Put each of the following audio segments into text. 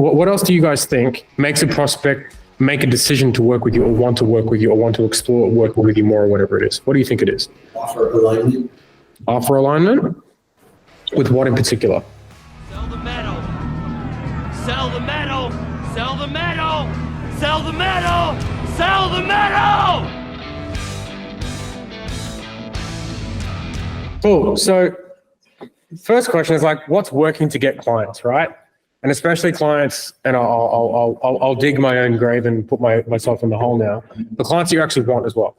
what else do you guys think makes a prospect make a decision to work with you or want to work with you or want to explore working with you more or whatever it is? What do you think it is? Offer alignment. Offer alignment? With what in particular? Sell the metal. Sell the metal. Sell the metal. Sell the metal. Sell the metal. Cool. So first question is like, what's working to get clients, right? And especially clients, and I'll dig my own grave and put myself in the hole now. The clients you actually want as well,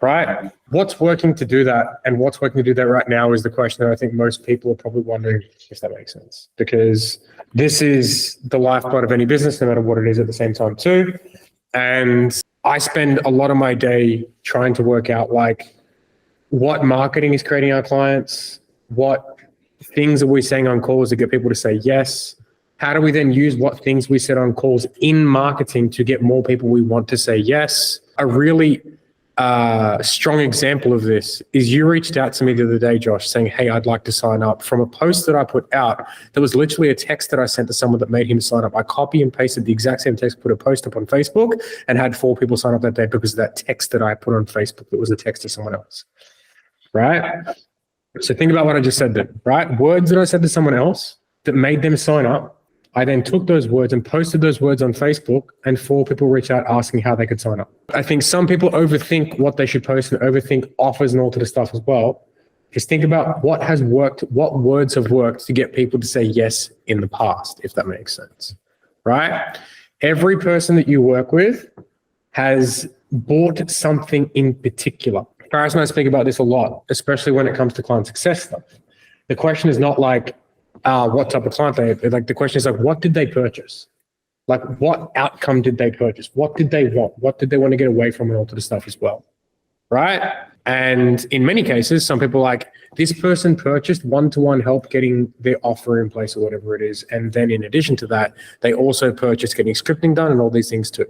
right? What's working to do that, and what's working to do that right now is the question that I think most people are probably wondering, if that makes sense. Because this is the lifeblood of any business, no matter what it is at the same time too. And I spend a lot of my day trying to work out like what marketing is creating our clients, what things are we saying on calls to get people to say yes. How do we then use what things we said on calls in marketing to get more people we want to say yes? A really strong example of this is you reached out to me the other day, Josh, saying, hey, I'd like to sign up, from a post that I put out. There was literally a text that I sent to someone that made him sign up. I copy and pasted the exact same text, put a post up on Facebook, and had 4 people sign up that day because of that text that I put on Facebook that was a text to someone else, right? So think about what I just said then, right? Words that I said to someone else that made them sign up. I then took those words and posted those words on Facebook, and 4 people reached out asking how they could sign up. I think some people overthink what they should post and overthink offers and all to the stuff as well. Just think about what has worked, what words have worked to get people to say yes in the past, if that makes sense, right? Every person that you work with has bought something in particular. Paris and I speak about this a lot, especially when it comes to client success stuff. The question is not like, what type of client they, like the question is like, what did they purchase? Like what outcome did they purchase? What did they want? What did they want to get away from and all to the stuff as well, right? And in many cases, some people are like, this person purchased one-to-one help getting their offer in place or whatever it is. And then in addition to that, they also purchased getting scripting done and all these things too.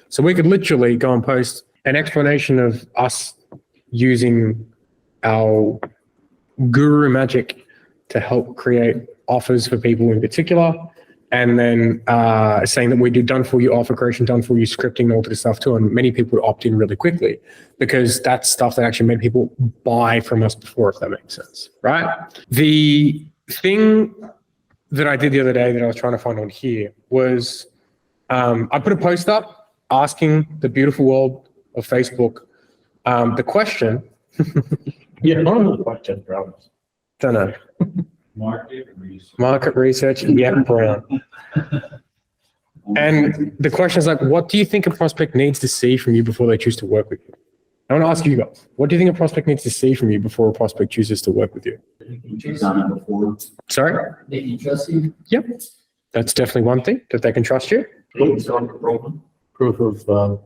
So we could literally go and post an explanation of us using our guru magic to help create offers for people in particular, and then saying that we do done for you offer creation, done for you scripting, all this stuff too. And many people would opt in really quickly because that's stuff that actually made people buy from us before, if that makes sense, right? The thing that I did the other day that I was trying to find on here was I put a post up asking the beautiful world of Facebook the question. Yeah, one of the questions, bro. Don't know. Market research. Yeah, Brown. And the question is like, what do you think a prospect needs to see from you before they choose to work with you? I want to ask you guys, what do you think a prospect needs to see from you before a prospect chooses to work with you? Sorry? They can trust you. Yep. That's definitely one thing, that they can trust you. Proof of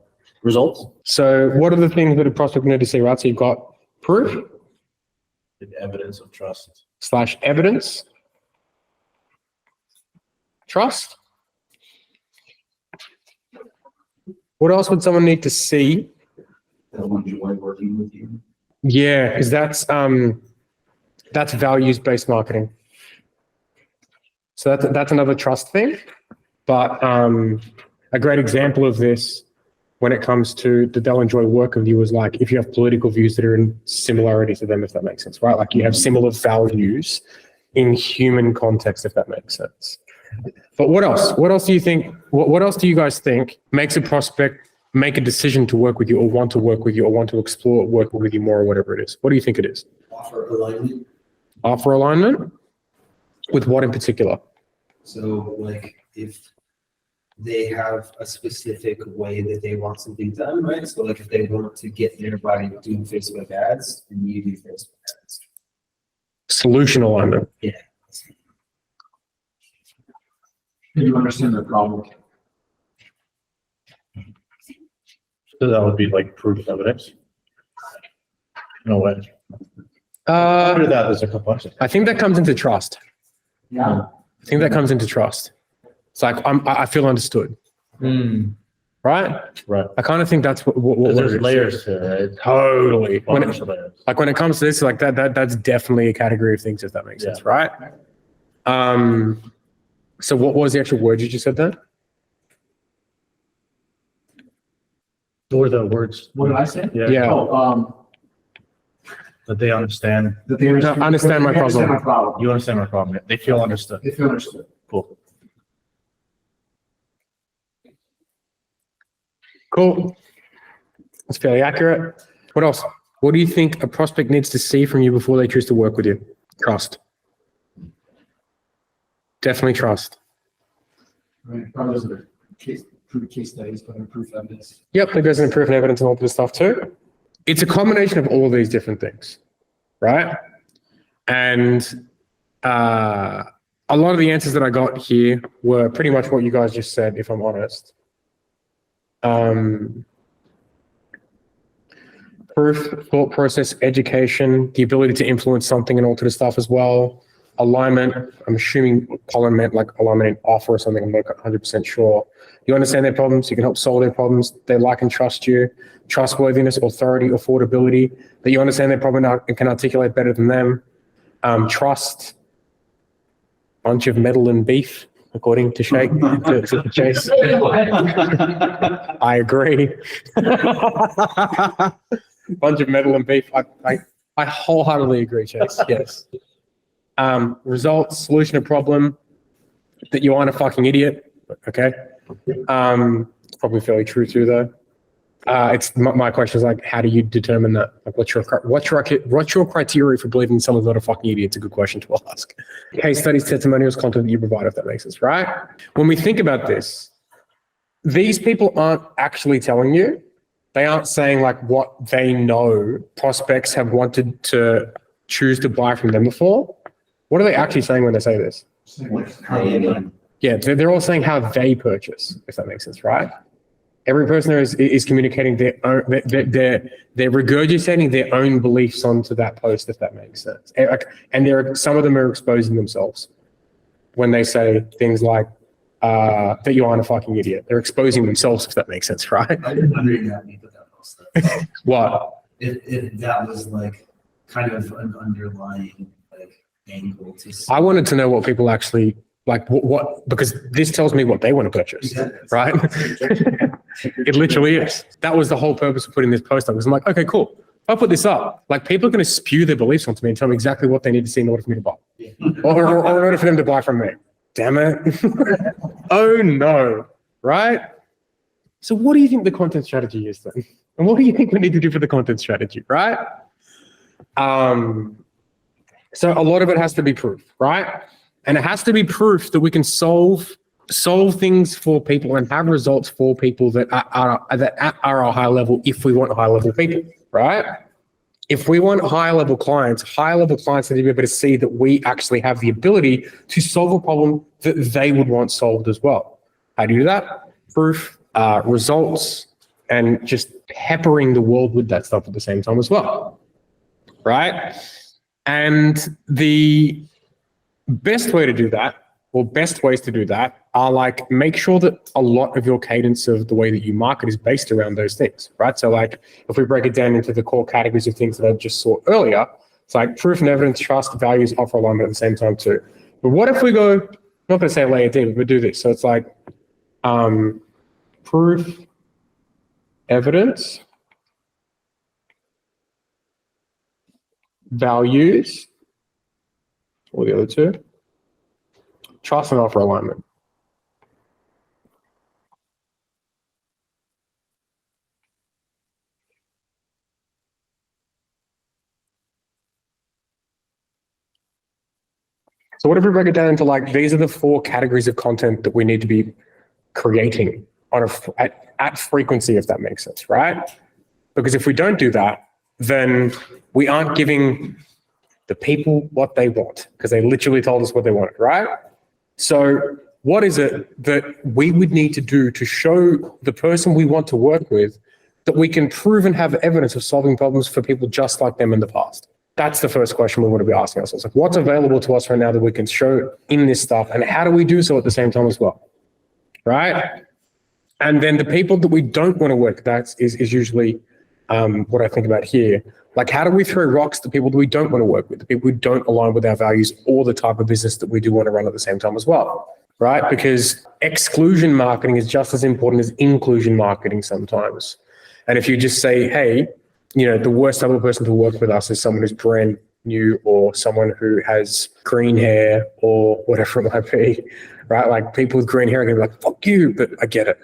results. So what are the things that a prospect need to see, right? So you've got proof And evidence of trust. / evidence, trust. What else would someone need to see? They'll enjoy working with you. Yeah, because that's values-based marketing. So that's another trust thing. But a great example of this when it comes to that they'll enjoy work of you is like if you have political views that are in similarity to them, if that makes sense, right? Like you have similar values in human context, if that makes sense. But what else? What else do you think? What else do you guys think makes a prospect make a decision to work with you or want to work with you or want to explore working with you more or whatever it is? What do you think it is? Offer alignment. Offer alignment? With what in particular? So like if they have a specific way that they want something done, right? So like if they want to get there by doing Facebook ads, then you do Facebook ads. Solution alignment. Yeah. Do you understand the problem? So that would be like proof evidence. No way. After that, there's a complexity. I think that comes into trust. Yeah. I think that comes into trust. It's like I feel understood, right? Right. I kind of think that's what There's it is. layers to it, right? Totally. When Bunch of layers. like when it comes to this, like that's definitely a category of things, if that makes sense, right? So what was the actual word you just said there? Or the words. What did I say? Yeah. Oh, That they understand. that they understand. Understand my they understand problem. my problem. You understand my problem. They feel understood. They feel understood. Cool. Cool. That's fairly accurate. What else? What do you think a prospect needs to see from you before they choose to work with you? Trust. Definitely trust. Right. Probably those are case studies, but proof evidence. Yep, that goes into proof and evidence and all this stuff too. It's a combination of all of these different things, right? And a lot of the answers that I got here were pretty much what you guys just said, if I'm honest. Proof, thought process, education, the ability to influence something and alter the stuff as well. Alignment, I'm assuming Colin meant like alignment in offer or something, I'm not 100% sure. You understand their problems, you can help solve their problems, they like and trust you. Trustworthiness, authority, affordability, that you understand their problem and can articulate better than them. Trust, bunch of metal and beef, according to to Chase. I agree. Bunch of metal and beef. I wholeheartedly agree, Chase. Yes. Results, solution to problem, that you aren't a fucking idiot. Okay. Probably fairly true too, though. It's my question is like, how do you determine that? Like, what's your criteria for believing someone's not a fucking idiot? It's a good question to ask. Case studies, testimonials, content that you provide, if that makes sense, right? When we think about this, these people aren't actually telling you. They aren't saying like what they know prospects have wanted to choose to buy from them before. What are they actually saying when they say this? Yeah, they're all saying how they purchase, if that makes sense, right? Every person there is communicating their own, they're regurgitating their own beliefs onto that post, if that makes sense. And some of them are exposing themselves when they say things like that you aren't a fucking idiot. They're exposing themselves, if that makes sense, right? I didn't understand that post. What? If that was like kind of an underlying like angle to. I wanted to know what people actually like, what because this tells me what they want to purchase, right? It literally is. That was the whole purpose of putting this post up. Was I'm like, okay, cool. If I put this up, like people are going to spew their beliefs onto me and tell me exactly what they need to see in order for me to buy, or in order for them to buy from me. Damn it! Oh no! Right? So, what do you think the content strategy is then? And what do you think we need to do for the content strategy? Right? So a lot of it has to be proof, right? And it has to be proof that we can solve things for people and have results for people that are a high level if we want high level people, right? If we want high level clients need to be able to see that we actually have the ability to solve a problem that they would want solved as well. How do you do that? Proof, results, and just peppering the world with that stuff at the same time as well, right? And the best way to do that, or best ways to do that, are like make sure that a lot of your cadence of the way that you market is based around those things, right? So like if we break it down into the core categories of things that I just saw earlier, it's like proof and evidence, trust, values, offer alignment at the same time too. But what if we go, I'm not going to say layer deep, but do this. So it's like proof, evidence, values, or the other two, trust and offer alignment. So what if we break it down into like, these are the 4 categories of content that we need to be creating on at frequency, if that makes sense, right? Because if we don't do that, then we aren't giving the people what they want, because they literally told us what they wanted, right? So what is it that we would need to do to show the person we want to work with that we can prove and have evidence of solving problems for people just like them in the past? That's the first question we want to be asking ourselves. Like, what's available to us right now that we can show in this stuff, and how do we do so at the same time as well, right? And then the people that we don't want to work with, that is usually what I think about here. Like, how do we throw rocks to people that we don't want to work with, the people who don't align with our values or the type of business that we do want to run at the same time as well? right? Because exclusion marketing is just as important as inclusion marketing sometimes. And if you just say, hey, the worst type of person to work with us is someone who's brand new or someone who has green hair or whatever it might be, right? Like people with green hair are gonna be like, fuck you, but I get it,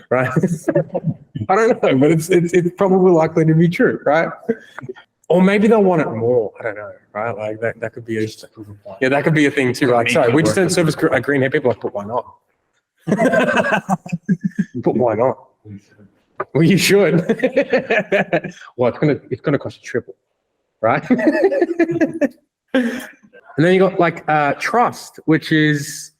right? I don't know, but it's probably likely to be true, right? Or maybe they'll want it more. I don't know, right? Like that could be that could be a thing too. Like, sorry, we just don't service green hair people. Like, but why not? But why not? Well, you should. Well, it's gonna cost you triple, right? And then you got like trust, which is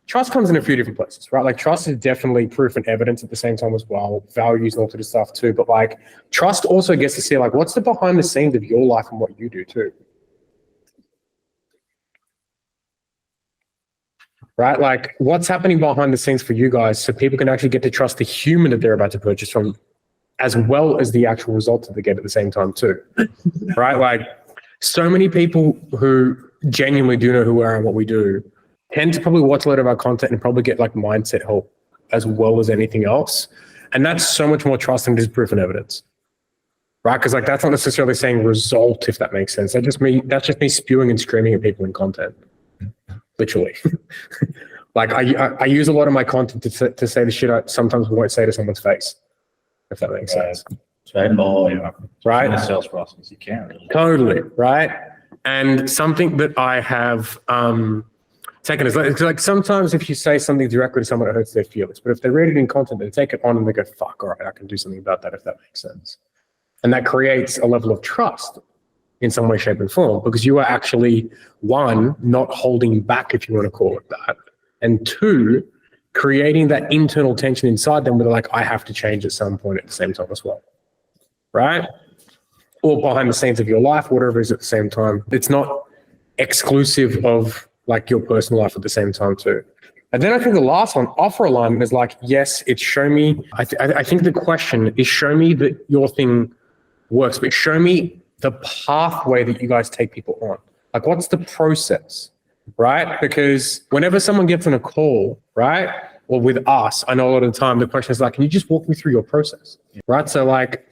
trust comes in a few different places, right? Like trust is definitely proof and evidence at the same time as well, values and all sort of stuff too. But like trust also gets to see like what's the behind the scenes of your life and what you do too. Right? Like what's happening behind the scenes for you guys so people can actually get to trust the human that they're about to purchase from as well as the actual results that they get at the same time too. Right? Like so many people who genuinely do know who we are and what we do tend to probably watch a lot of our content and probably get like mindset help as well as anything else. And that's so much more trust than just proof and evidence. Right? Because like that's not necessarily saying result, if that makes sense. That's just me spewing and screaming at people in content. Literally. Like I use a lot of my content to say the shit I sometimes won't say to someone's face, if that makes sense. Right. Oh, yeah. Right? In the sales process, you can't really. Totally, right? And something that I have taken is like sometimes if you say something directly to someone, it hurts their feelings. But if they read it in content, they take it on and they go, fuck, all right, I can do something about that, if that makes sense. And that creates a level of trust in some way, shape, and form, because you are actually, one, not holding back, if you want to call it that, and two, creating that internal tension inside them where they're like, I have to change at some point at the same time as well, right? Or behind the scenes of your life, whatever it is at the same time. It's not exclusive of like your personal life at the same time too. And then I think the last one, offer alignment, is like, yes, it's show me, I think the question is show me that your thing works, but show me the pathway that you guys take people on. Like, what's the process, right? Because whenever someone gets on a call, right, or with us, I know a lot of the time the question is like, can you just walk me through your process, right? So like,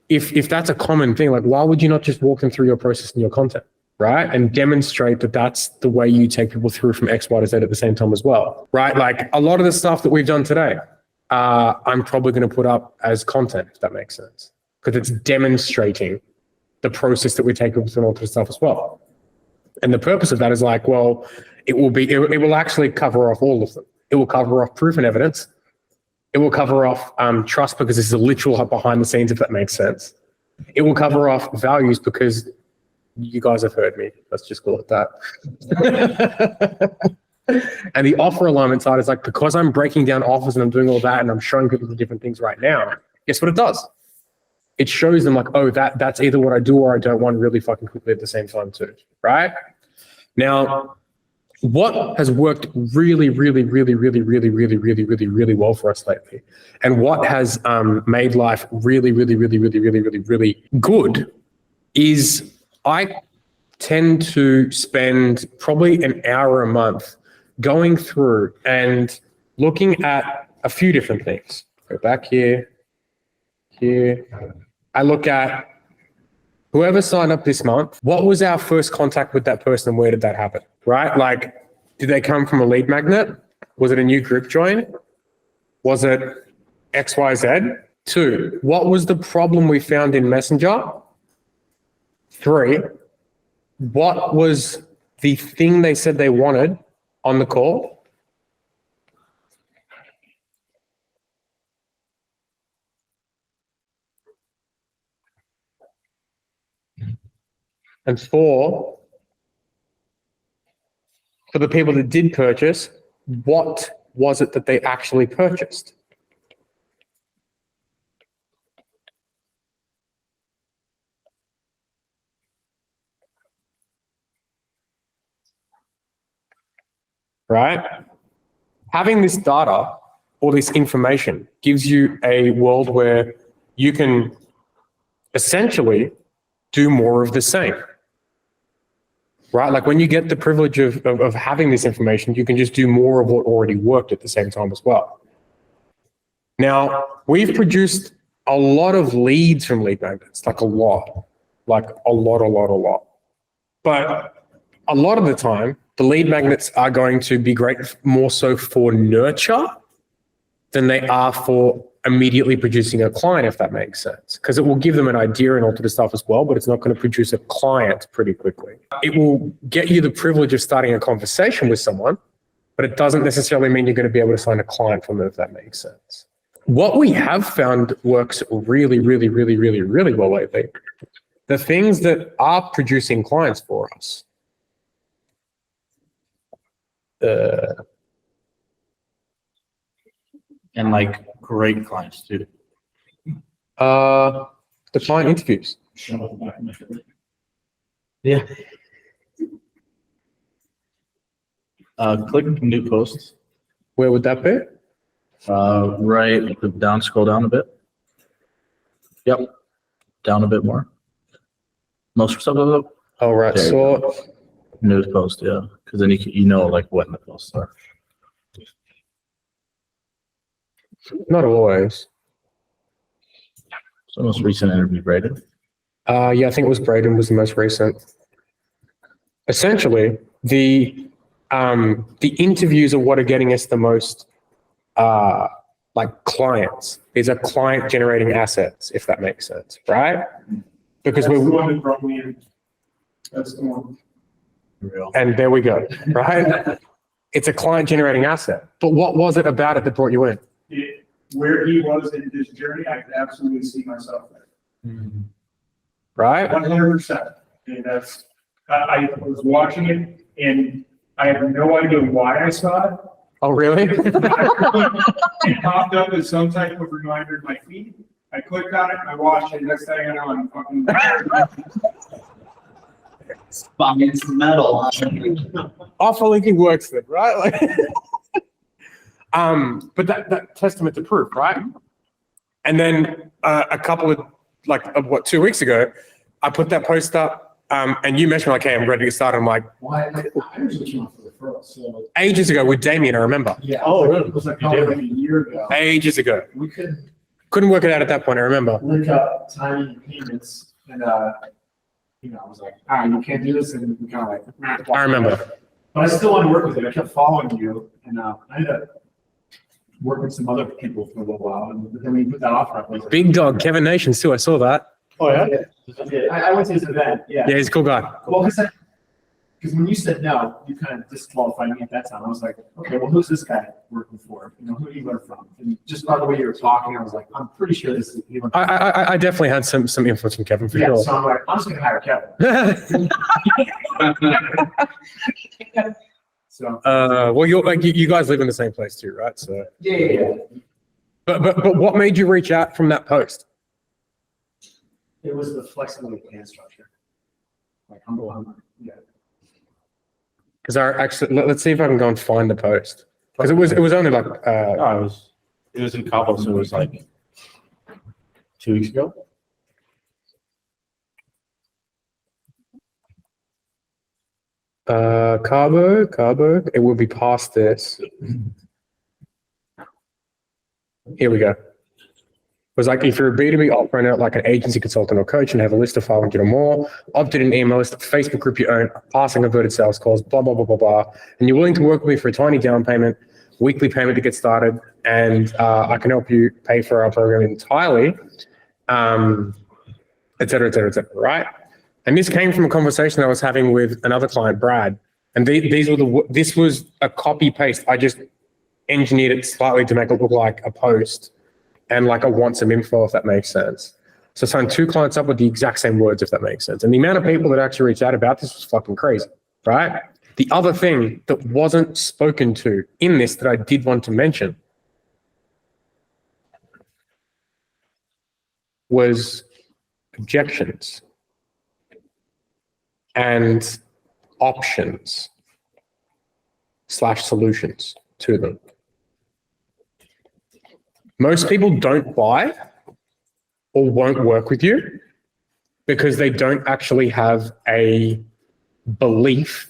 if that's a common thing, like, why would you not just walk them through your process and your content, right? And demonstrate that that's the way you take people through from X, Y to Z at the same time as well, right? Like a lot of the stuff that we've done today, I'm probably going to put up as content, if that makes sense, because it's demonstrating the process that we take people through and all this stuff as well. And the purpose of that is like, well, it will actually cover off all of them. It will cover off proof and evidence. It will cover off trust, because this is a literal behind the scenes, if that makes sense. It will cover off values, because you guys have heard me. Let's just call it that. And the offer alignment side is like, because I'm breaking down offers and I'm doing all that and I'm showing people the different things right now, guess what it does? It shows them like, oh, that's either what I do or I don't want really fucking quickly at the same time too, right? Now, what has worked really, really, really, really, really, really, really, really, really well for us lately, and what has made life really, really, really, really, really, really, really good is I tend to spend probably an hour a month going through and looking at a few different things. Go back here. I look at whoever signed up this month, what was our first contact with that person and where did that happen, right? Like, did they come from a lead magnet? Was it a new group join? Was it XYZ? 2, what was the problem we found in Messenger? 3, what was the thing they said they wanted on the call? And 4, for the people that did purchase, what was it that they actually purchased? Right? Having this data or this information gives you a world where you can essentially do more of the same. right? Like when you get the privilege of having this information, you can just do more of what already worked at the same time as well. Now, we've produced a lot of leads from lead magnets, like a lot. But a lot of the time, the lead magnets are going to be great more so for nurture than they are for immediately producing a client, if that makes sense. Because it will give them an idea and all of the stuff as well, but it's not going to produce a client pretty quickly. It will get you the privilege of starting a conversation with someone, but it doesn't necessarily mean you're going to be able to sign a client from them, if that makes sense. What we have found works really, really, really, really, really well lately, the things that are producing clients for us, And like great clients too. the client interviews. Yeah. Click new posts. Where would that be? Right, down, scroll down a bit. Yep, down a bit more. Most stuff of it. Oh, right. There you So, News post, yeah, because then you know like when the posts are. not always. So most recent interview rated. Yeah, I think it was Braden was the most recent. Essentially, the interviews are what are getting us the most like clients. These are client generating assets, if that makes sense, right? Because That's the we're one that brought me in. That's the one. Real. and there we go, right? It's a client generating asset. But what was it about it that brought you in? Where he was in his journey, I could absolutely see myself there. Right? 100%. And that's, I was watching it and I have no idea why I saw it. Oh, really? It popped up as some type of reminder in my feed. I clicked on it, I watched it, next thing I know, I'm fucking. Buying some metal. Offer linking works then, right? Like, but that testament to proof, right? And then a couple of 2 weeks ago, I put that post up, and you mentioned like, "Hey, I'm ready to get started." I'm like, Why? I was looking for the referrals. So ages ago with Damien, I remember. yeah. Oh, really? It was like probably like a year ago. Ages ago, We could couldn't work it out at that point. I remember. link up timing and payments, and I was like, all right, you can't do this, and we kind of like. I remember. But I still wanted to work with you. I kept following you, and I had to work with some other people for a little while, and then when you put that offer up, I was like, Big dog, Kevin Nations too. I saw that. Oh, yeah? I went to his event, yeah. Yeah, he's a cool guy. Well, because when you said no, you kind of disqualified me at that time. I was like, okay, well, who's this guy working for? Who do you learn from? And just by the way you were talking, I was like, I'm pretty sure this is. I definitely had some influence from Kevin for Yeah, sure. so I'm like, I'm just gonna hire Kevin. So. Well, you guys live in the same place too, right? So, Yeah. but what made you reach out from that post? It was the flexibility plan structure. Like, yeah. Because let's see if I can go and find the post. Because it was only like No, it was in Cabo, so it was like 2 weeks ago. Carbo. It will be past this. Here we go. It was like, if you're a B2B operator, like an agency consultant or coach, and have a list of 500 or more, opted in email list, Facebook group you own, passing converted sales calls, blah, blah, blah, blah, blah. And you're willing to work with me for a tiny down payment, weekly payment to get started, and I can help you pay for our program entirely, et cetera, right? And this came from a conversation I was having with another client, Brad. And this was a copy paste. I just engineered it slightly to make it look like a post and like I want some info, if that makes sense. So I signed 2 clients up with the exact same words, if that makes sense. And the amount of people that actually reached out about this was fucking crazy, right? The other thing that wasn't spoken to in this that I did want to mention was objections and options / solutions to them. Most people don't buy or won't work with you because they don't actually have a belief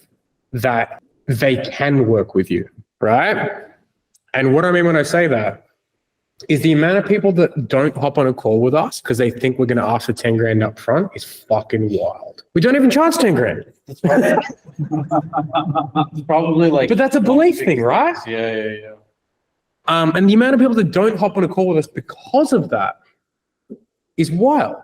that they can work with you, right? And what I mean when I say that is the amount of people that don't hop on a call with us because they think we're going to ask for 10 grand up front is fucking wild. We don't even charge 10 grand. It's probably like. But that's a belief thing, right? Yeah. And the amount of people that don't hop on a call with us because of that is wild.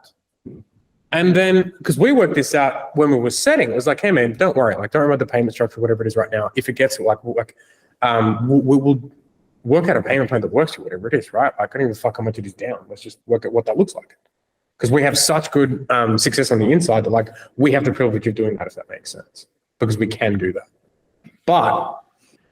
And then, because we worked this out when we were setting, it was like, hey man, don't worry, like don't worry about the payment structure, whatever it is right now. If it gets we'll work out a payment plan that works for whatever it is, right? I can't even fuck how much it is down. Let's just work at what that looks like. Because we have such good success on the inside that like we have the privilege of doing that, if that makes sense, because we can do that. But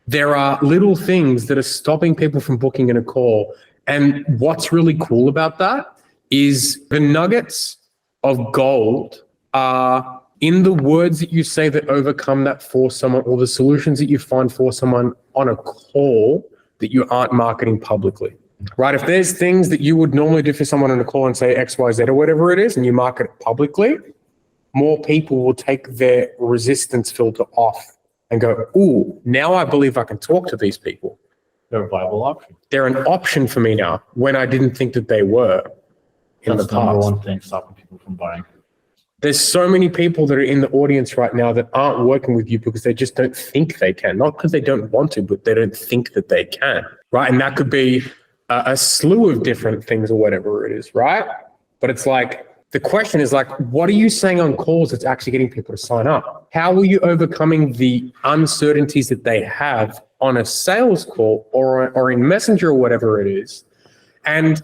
there are little things that are stopping people from booking in a call. And what's really cool about that is the nuggets of gold are in the words that you say that overcome that for someone, or the solutions that you find for someone on a call that you aren't marketing publicly, right? If there's things that you would normally do for someone on a call and say X, Y, Z or whatever it is, and you market it publicly, more people will take their resistance filter off and go, ooh, now I believe I can talk to these people. They're a viable option. They're an option for me now when I didn't think that they were in That's the the number past. one thing stopping people from buying. There's so many people that are in the audience right now that aren't working with you because they just don't think they can. Not because they don't want to, but they don't think that they can, right? And that could be a slew of different things or whatever it is, right? But it's like, the question is like, what are you saying on calls that's actually getting people to sign up? How are you overcoming the uncertainties that they have on a sales call or in Messenger or whatever it is? And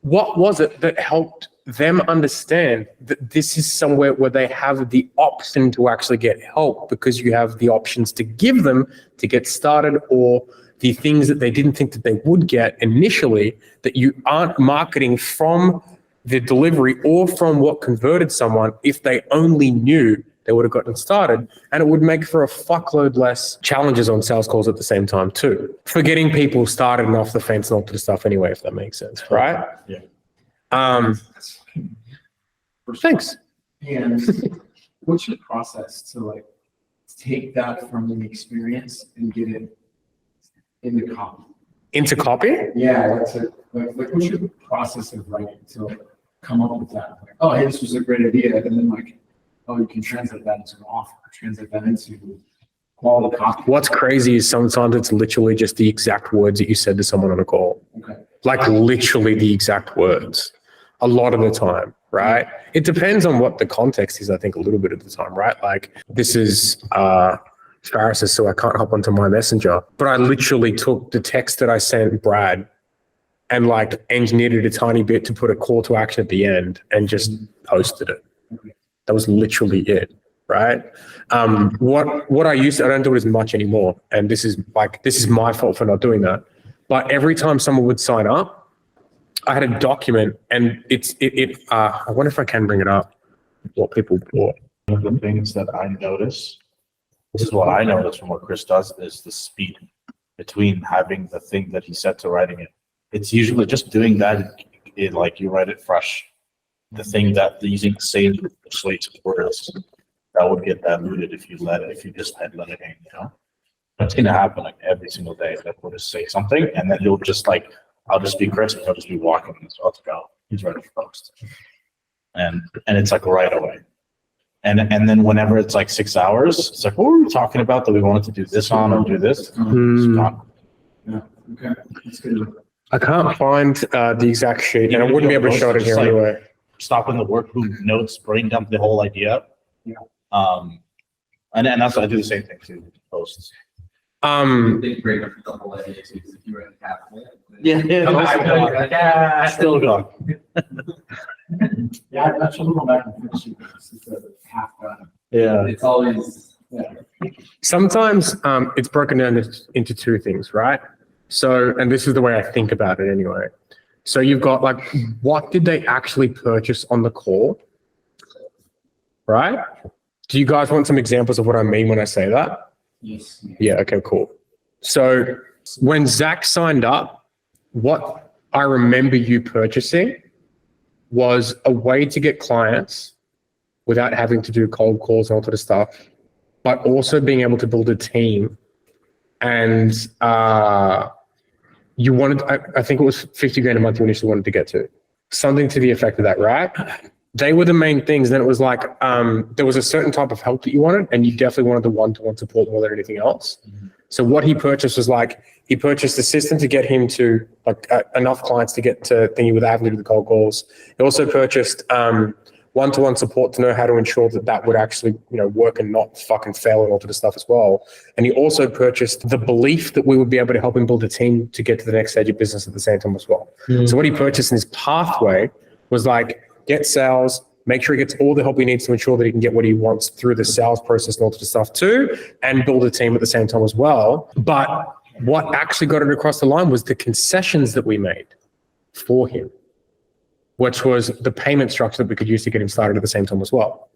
what was it that helped them understand that this is somewhere where they have the option to actually get help, because you have the options to give them to get started, or the things that they didn't think that they would get initially that you aren't marketing from the delivery or from what converted someone. If they only knew, they would have gotten started, and it would make for a fuckload less challenges on sales calls at the same time too, for getting people started and off the fence and all the stuff anyway, if that makes sense, right? Yeah. Thanks. And what's your process to like take that from the experience and get it into copy? Into copy? Yeah, like what's your process of writing to come up with that? Like, oh, hey, this was a great idea, and then like, oh, you can translate that into an offer, translate that into quality copy. What's crazy is sometimes it's literally just the exact words that you said to someone on a call. Okay. Like literally the exact words a lot of the time, right? It depends on what the context is, I think, a little bit of the time, right? Like this is Pharisees, so I can't hop onto my messenger. But I literally took the text that I sent Brad and like engineered it a tiny bit to put a call to action at the end and just posted it. That was literally it, right? What I used to, I don't do it as much anymore. And this is my fault for not doing that. But every time someone would sign up, I had a document, and I wonder if I can bring it up, what people bought. One of the things that I notice, this is what I notice from what Chris does, is the speed between having the thing that he said to writing it. It's usually just doing that, like you write it fresh. The thing that using the same slate of words, that would get diluted if you just had let it hang, you know? That's gonna happen like every single day. Like we'll just say something, and then you'll just like, I'll just be Chris, and he'll just be walking, and so let's go. He's ready for post. And it's like right away. And then whenever it's like 6 hours, it's like, what were we talking about that we wanted to do this on or do this? It's gone. Yeah. Okay. That's good. I can't find the exact sheet, and I Even if wouldn't be you able to show it in just here like- anyway. Stopping the work, notes, brain dump the whole idea. Yeah. And that's, I do the same thing too, with posts. They break up the whole idea too, 'cause if you write half of it. Still gone. Yeah, I should go back and finish it. It's half done. Yeah. It's always, Yeah. Sometimes it's broken down into two things, right? So, and this is the way I think about it anyway. So you've got like, what did they actually purchase on the call? Right? Do you guys want some examples of what I mean when I say that? Yes. Yeah, okay, cool. So when Zach signed up, what I remember you purchasing was a way to get clients without having to do cold calls and all sort of stuff but also being able to build a team. And you wanted, I think it was 50 grand a month you initially wanted to get to. Something to the effect of that, right? They were the main things. Then it was like, there was a certain type of help that you wanted, and you definitely wanted the one-to-one support more than anything else. So what he purchased was like, he purchased a system to get him to like enough clients to get to thingy with avenue to the cold calls. He also purchased one-to-one support to know how to ensure that that would actually, work and not fucking fail and all to the stuff as well. And he also purchased the belief that we would be able to help him build a team to get to the next stage of business at the same time as well. So what he purchased in his pathway was like, get sales, make sure he gets all the help he needs to ensure that he can get what he wants through the sales process and all the stuff too, and build a team at the same time as well. But what actually got it across the line was the concessions that we made for him, which was the payment structure that we could use to get him started at the same time as well.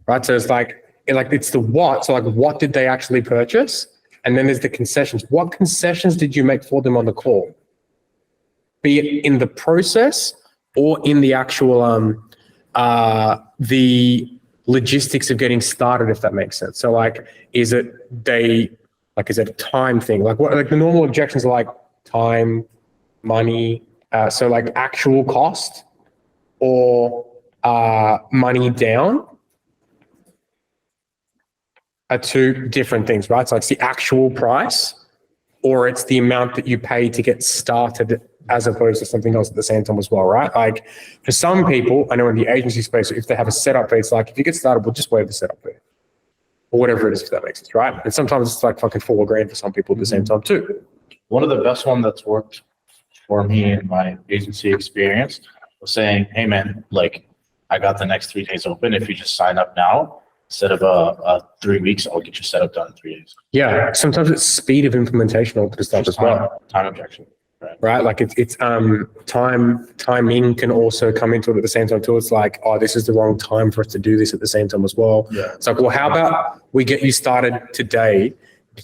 Right? So it's like it's the what. So like, what did they actually purchase? And then there's the concessions. What concessions did you make for them on the call? Be it in the process or in the actual, the logistics of getting started, if that makes sense. So like, is it a time thing? Like the normal objections are like time, money, so like actual cost or money down are two different things, right? So it's the actual price or it's the amount that you pay to get started as opposed to something else at the same time as well, right? Like for some people, I know in the agency space, if they have a setup fee, it's like, if you get started, we'll just waive the setup fee or whatever it is, if that makes sense, right? And sometimes it's like fucking $4 grand for some people at the same time too. One of the best one that's worked for me in my agency experience was saying, hey man, like I got the next 3 days open. If you just sign up now, instead of 3 weeks, I'll get your setup done in 3 days. Yeah. Sometimes it's speed of implementation all the stuff as well. Time objection. Right? Like it's timing can also come into it at the same time too. It's like, oh, this is the wrong time for us to do this at the same time as well. Yeah. It's like, well, how about we get you started today,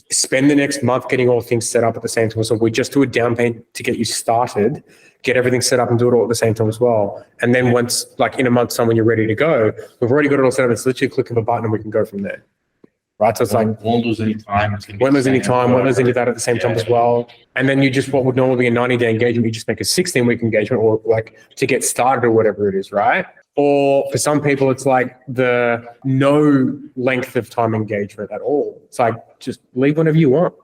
spend the next month getting all things set up at the same time. So we just do a down payment to get you started, get everything set up and do it all at the same time as well. And then once, like in a month's time when you're ready to go, we've already got it all set up. It's literally a click of a button and we can go from there. Right. So it's like, won't lose any time. Won't lose any time, won't lose any of that at the same time as well. And then you just, what would normally be a 90-day engagement, you just make a 16-week engagement or like to get started or whatever it is, right? Or for some people, it's like the no length of time engagement at all. It's like, just leave whenever you want.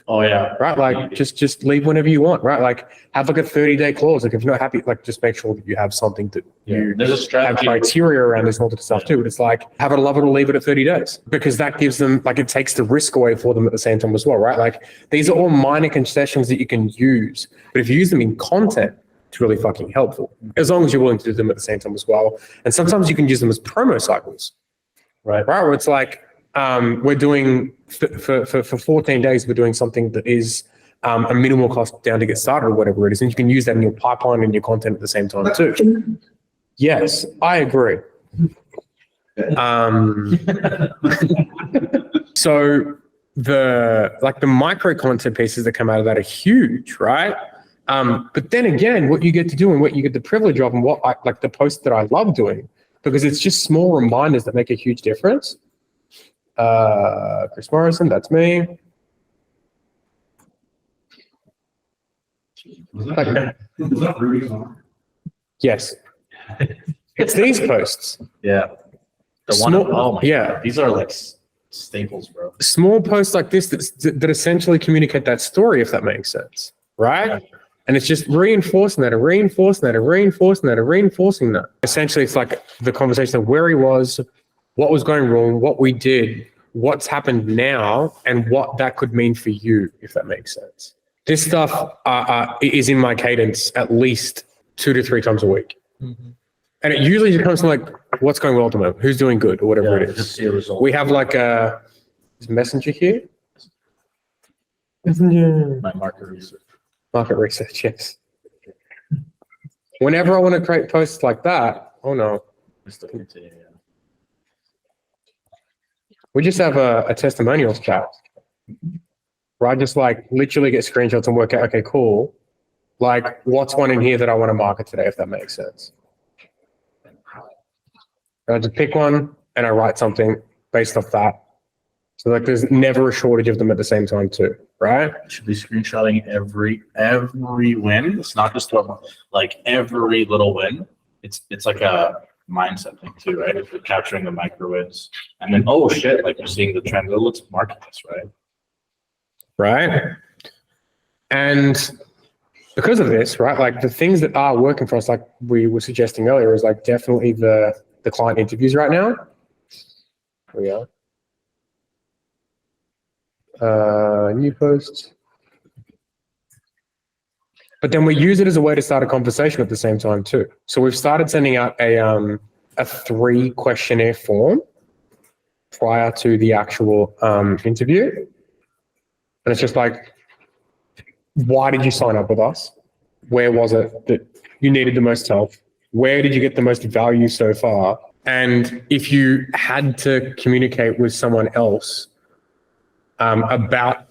Oh yeah. Right. Like just leave whenever you want. Right. Like have like a 30-day clause. Like if you're not happy, like just make sure that you have something that you There's a strategy. have criteria around this and all that stuff too. But it's like have it, love it, or leave it at 30 days because that gives them like it takes the risk away for them at the same time as well. Right. Like these are all minor concessions that you can use, but if you use them in content, it's really fucking helpful as long as you're willing to do them at the same time as well. And sometimes you can use them as promo cycles. Right. Where it's like, we're doing for 14 days, we're doing something that is a minimal cost down to get started or whatever it is. And you can use that in your pipeline and your content at the same time too. Yes, I agree. So the micro content pieces that come out of that are huge, right? But then again, what you get to do and what you get the privilege of and what like the posts that I love doing, because it's just small reminders that make a huge difference. Chris Morrison, that's me. Was that Rudy's arm? Yes. It's these posts. Yeah. The Small- one. Oh my yeah. God. These are like staples, bro. Small posts like this that essentially communicate that story, if that makes sense, right? And it's just reinforcing that and reinforcing that and reinforcing that and reinforcing that. Essentially, it's like the conversation of where he was, what was going wrong, what we did, what's happened now, and what that could mean for you, if that makes sense. This stuff is in my cadence at least 2 to 3 times a week. Mm-hmm. And it usually just comes from like, what's going well at the moment? Who's doing good or whatever it is. Just see a result. We have like a messenger here. Messenger. My market research. Market research, yes. Whenever I want to create posts like that, oh no. We just have a testimonials chat where I just like literally get screenshots and work out, okay, cool. Like what's one in here that I want to market today, if that makes sense. And I just pick one and I write something based off that. So like there's never a shortage of them at the same time too, right? Should be screenshotting every win. It's not just like every little win. It's like a mindset thing too, right? If you're capturing the micro wins, and then oh shit, like you're seeing the trend. Oh, let's market this, right? Right. And because of this, right, like the things that are working for us, like we were suggesting earlier, is like definitely the client interviews right now. Here we are. New posts. But then we use it as a way to start a conversation at the same time too. So we've started sending out a 3 questionnaire form prior to the actual interview. And it's just like, why did you sign up with us? Where was it that you needed the most help? Where did you get the most value so far? And if you had to communicate with someone else about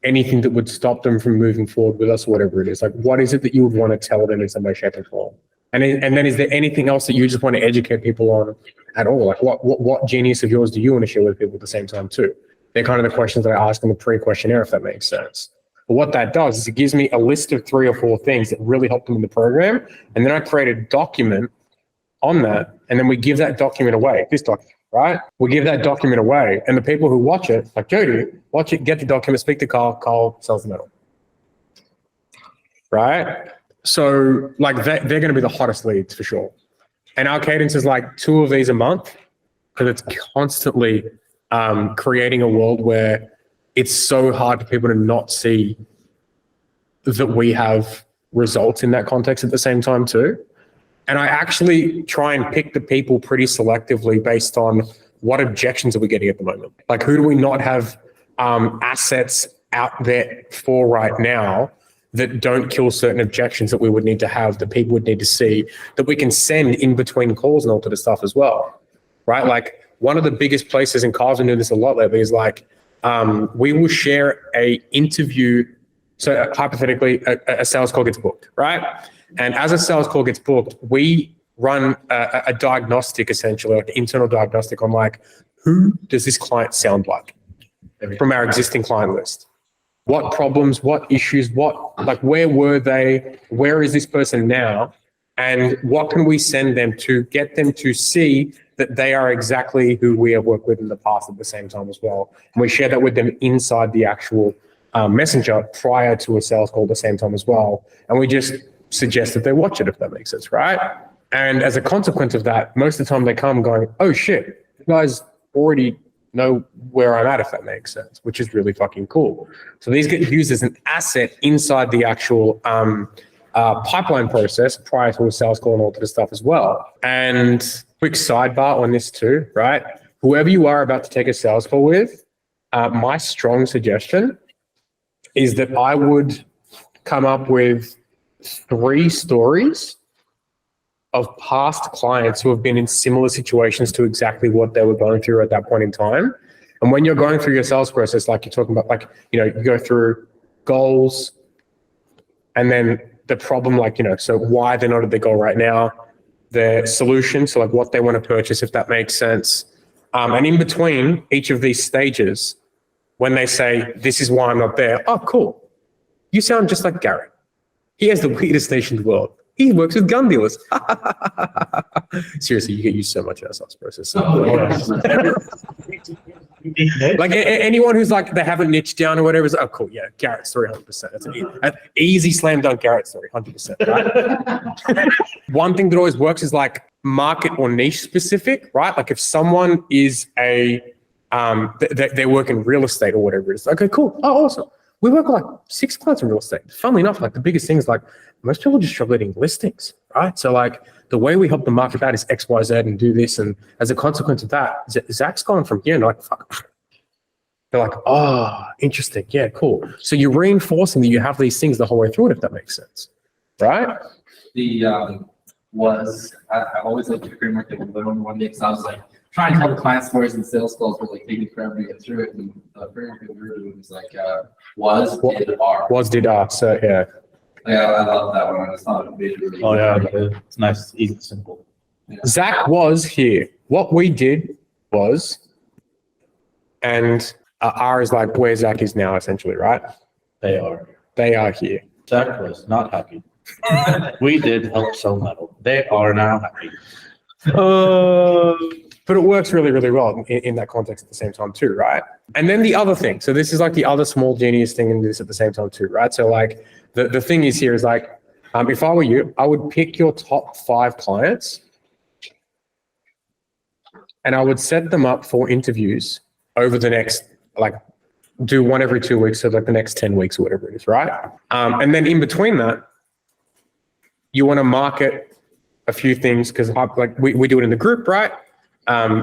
anything that would stop them from moving forward with us or whatever it is, like what is it that you would want to tell them in some way, shape or form? And then is there anything else that you just want to educate people on at all? Like what genius of yours do you want to share with people at the same time too? They're kind of the questions that I ask in the pre-questionnaire, if that makes sense. But what that does is it gives me a list of 3 or 4 things that really help them in the program. And then I create a document on that. And then we give that document away, this document, right? We give that document away. And the people who watch it, like Jody, watch it, get the document, speak to Carl, Carl sells the metal. Right? So like they're going to be the hottest leads for sure. And our cadence is like 2 of these a month because it's constantly creating a world where it's so hard for people to not see that we have results in that context at the same time too. And I actually try and pick the people pretty selectively based on what objections are we getting at the moment. Like who do we not have assets out there for right now that don't kill certain objections that we would need to have, that people would need to see, that we can send in between calls and all to the stuff as well, right? Like one of the biggest places, and Carl's been doing this a lot lately, is like we will share a interview. So hypothetically, a sales call gets booked, right? And as a sales call gets booked, we run a diagnostic, essentially, like an internal diagnostic on like, who does this client sound like from our existing client list? What problems, what issues, like where were they? Where is this person now? And what can we send them to get them to see that they are exactly who we have worked with in the past at the same time as well? And we share that with them inside the actual messenger prior to a sales call at the same time as well. And we just suggest that they watch it, if that makes sense, right? And as a consequence of that, most of the time they come going, oh shit, you guys already know where I'm at, if that makes sense, which is really fucking cool. So these get used as an asset inside the actual pipeline process prior to a sales call and all to the stuff as well. And quick sidebar on this too, right? Whoever you are about to take a sales call with, my strong suggestion is that I would come up with 3 stories of past clients who have been in similar situations to exactly what they were going through at that point in time. And when you're going through your sales process, like you're talking about, like, you know, you go through goals and then the problem, like, you know, so why they're not at their goal right now, the solution, so like what they want to purchase, if that makes sense. And in between each of these stages, when they say, this is why I'm not there, oh, cool. You sound just like Garrett. He has the weirdest nation in the world. He works with gun dealers. Seriously, you get used so much in that sales process. Like anyone who's like, they haven't niched down or whatever is, oh, cool, yeah, Garrett's 300%. That's an easy slam dunk Garrett story, 100%, right? One thing that always works is like market or niche specific, right? Like if someone is they work in real estate or whatever it is, okay, cool, oh, awesome. We work with like 6 clients in real estate. Funnily enough, like the biggest thing is like most people just struggle getting listings, right? So like the way we help them market that is X, Y, Z and do this. And as a consequence of that, Zach's gone from here and like, fuck. They're like, oh, interesting. Yeah, cool. So you're reinforcing that you have these things the whole way through it, if that makes sense, right? I always like the framework that we learned on one day, because I was like, trying to tell the client stories and sales calls, but like taking forever to get through it. And the framework that we were doing was like was, did, are. Was, did, are. So yeah. Yeah, I love that one. It's not a major. Oh yeah, it's nice, easy, simple. Yeah. Zach was here. What we did was and R is like where Zach is now, essentially, right? They are. They are here. Zach was not happy. We did help sell metal. They are now happy. But it works really, really well in that context at the same time too, right? And then the other thing, so this is like the other small genius thing in this at the same time too, right? So like the thing is here is like, if I were you, I would pick your top 5 clients and I would set them up for interviews over the next, like do one every 2 weeks, so like the next 10 weeks or whatever it is, right? And then in between that, you want to market a few things because like we do it in the group, right?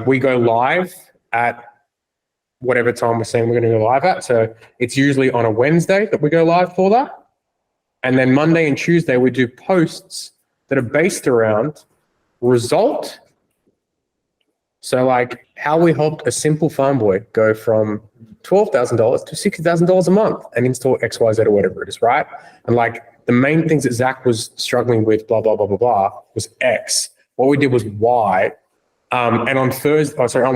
We go live at whatever time we're saying we're going to go live at. So it's usually on a Wednesday that we go live for that. And then Monday and Tuesday, we do posts that are based around result. So like how we helped a simple farm boy go from $12,000 to $60,000 a month and install XYZ or whatever it is, right? And like the main things that Zach was struggling with, blah, blah, blah, blah, blah, was X. What we did was Y. And on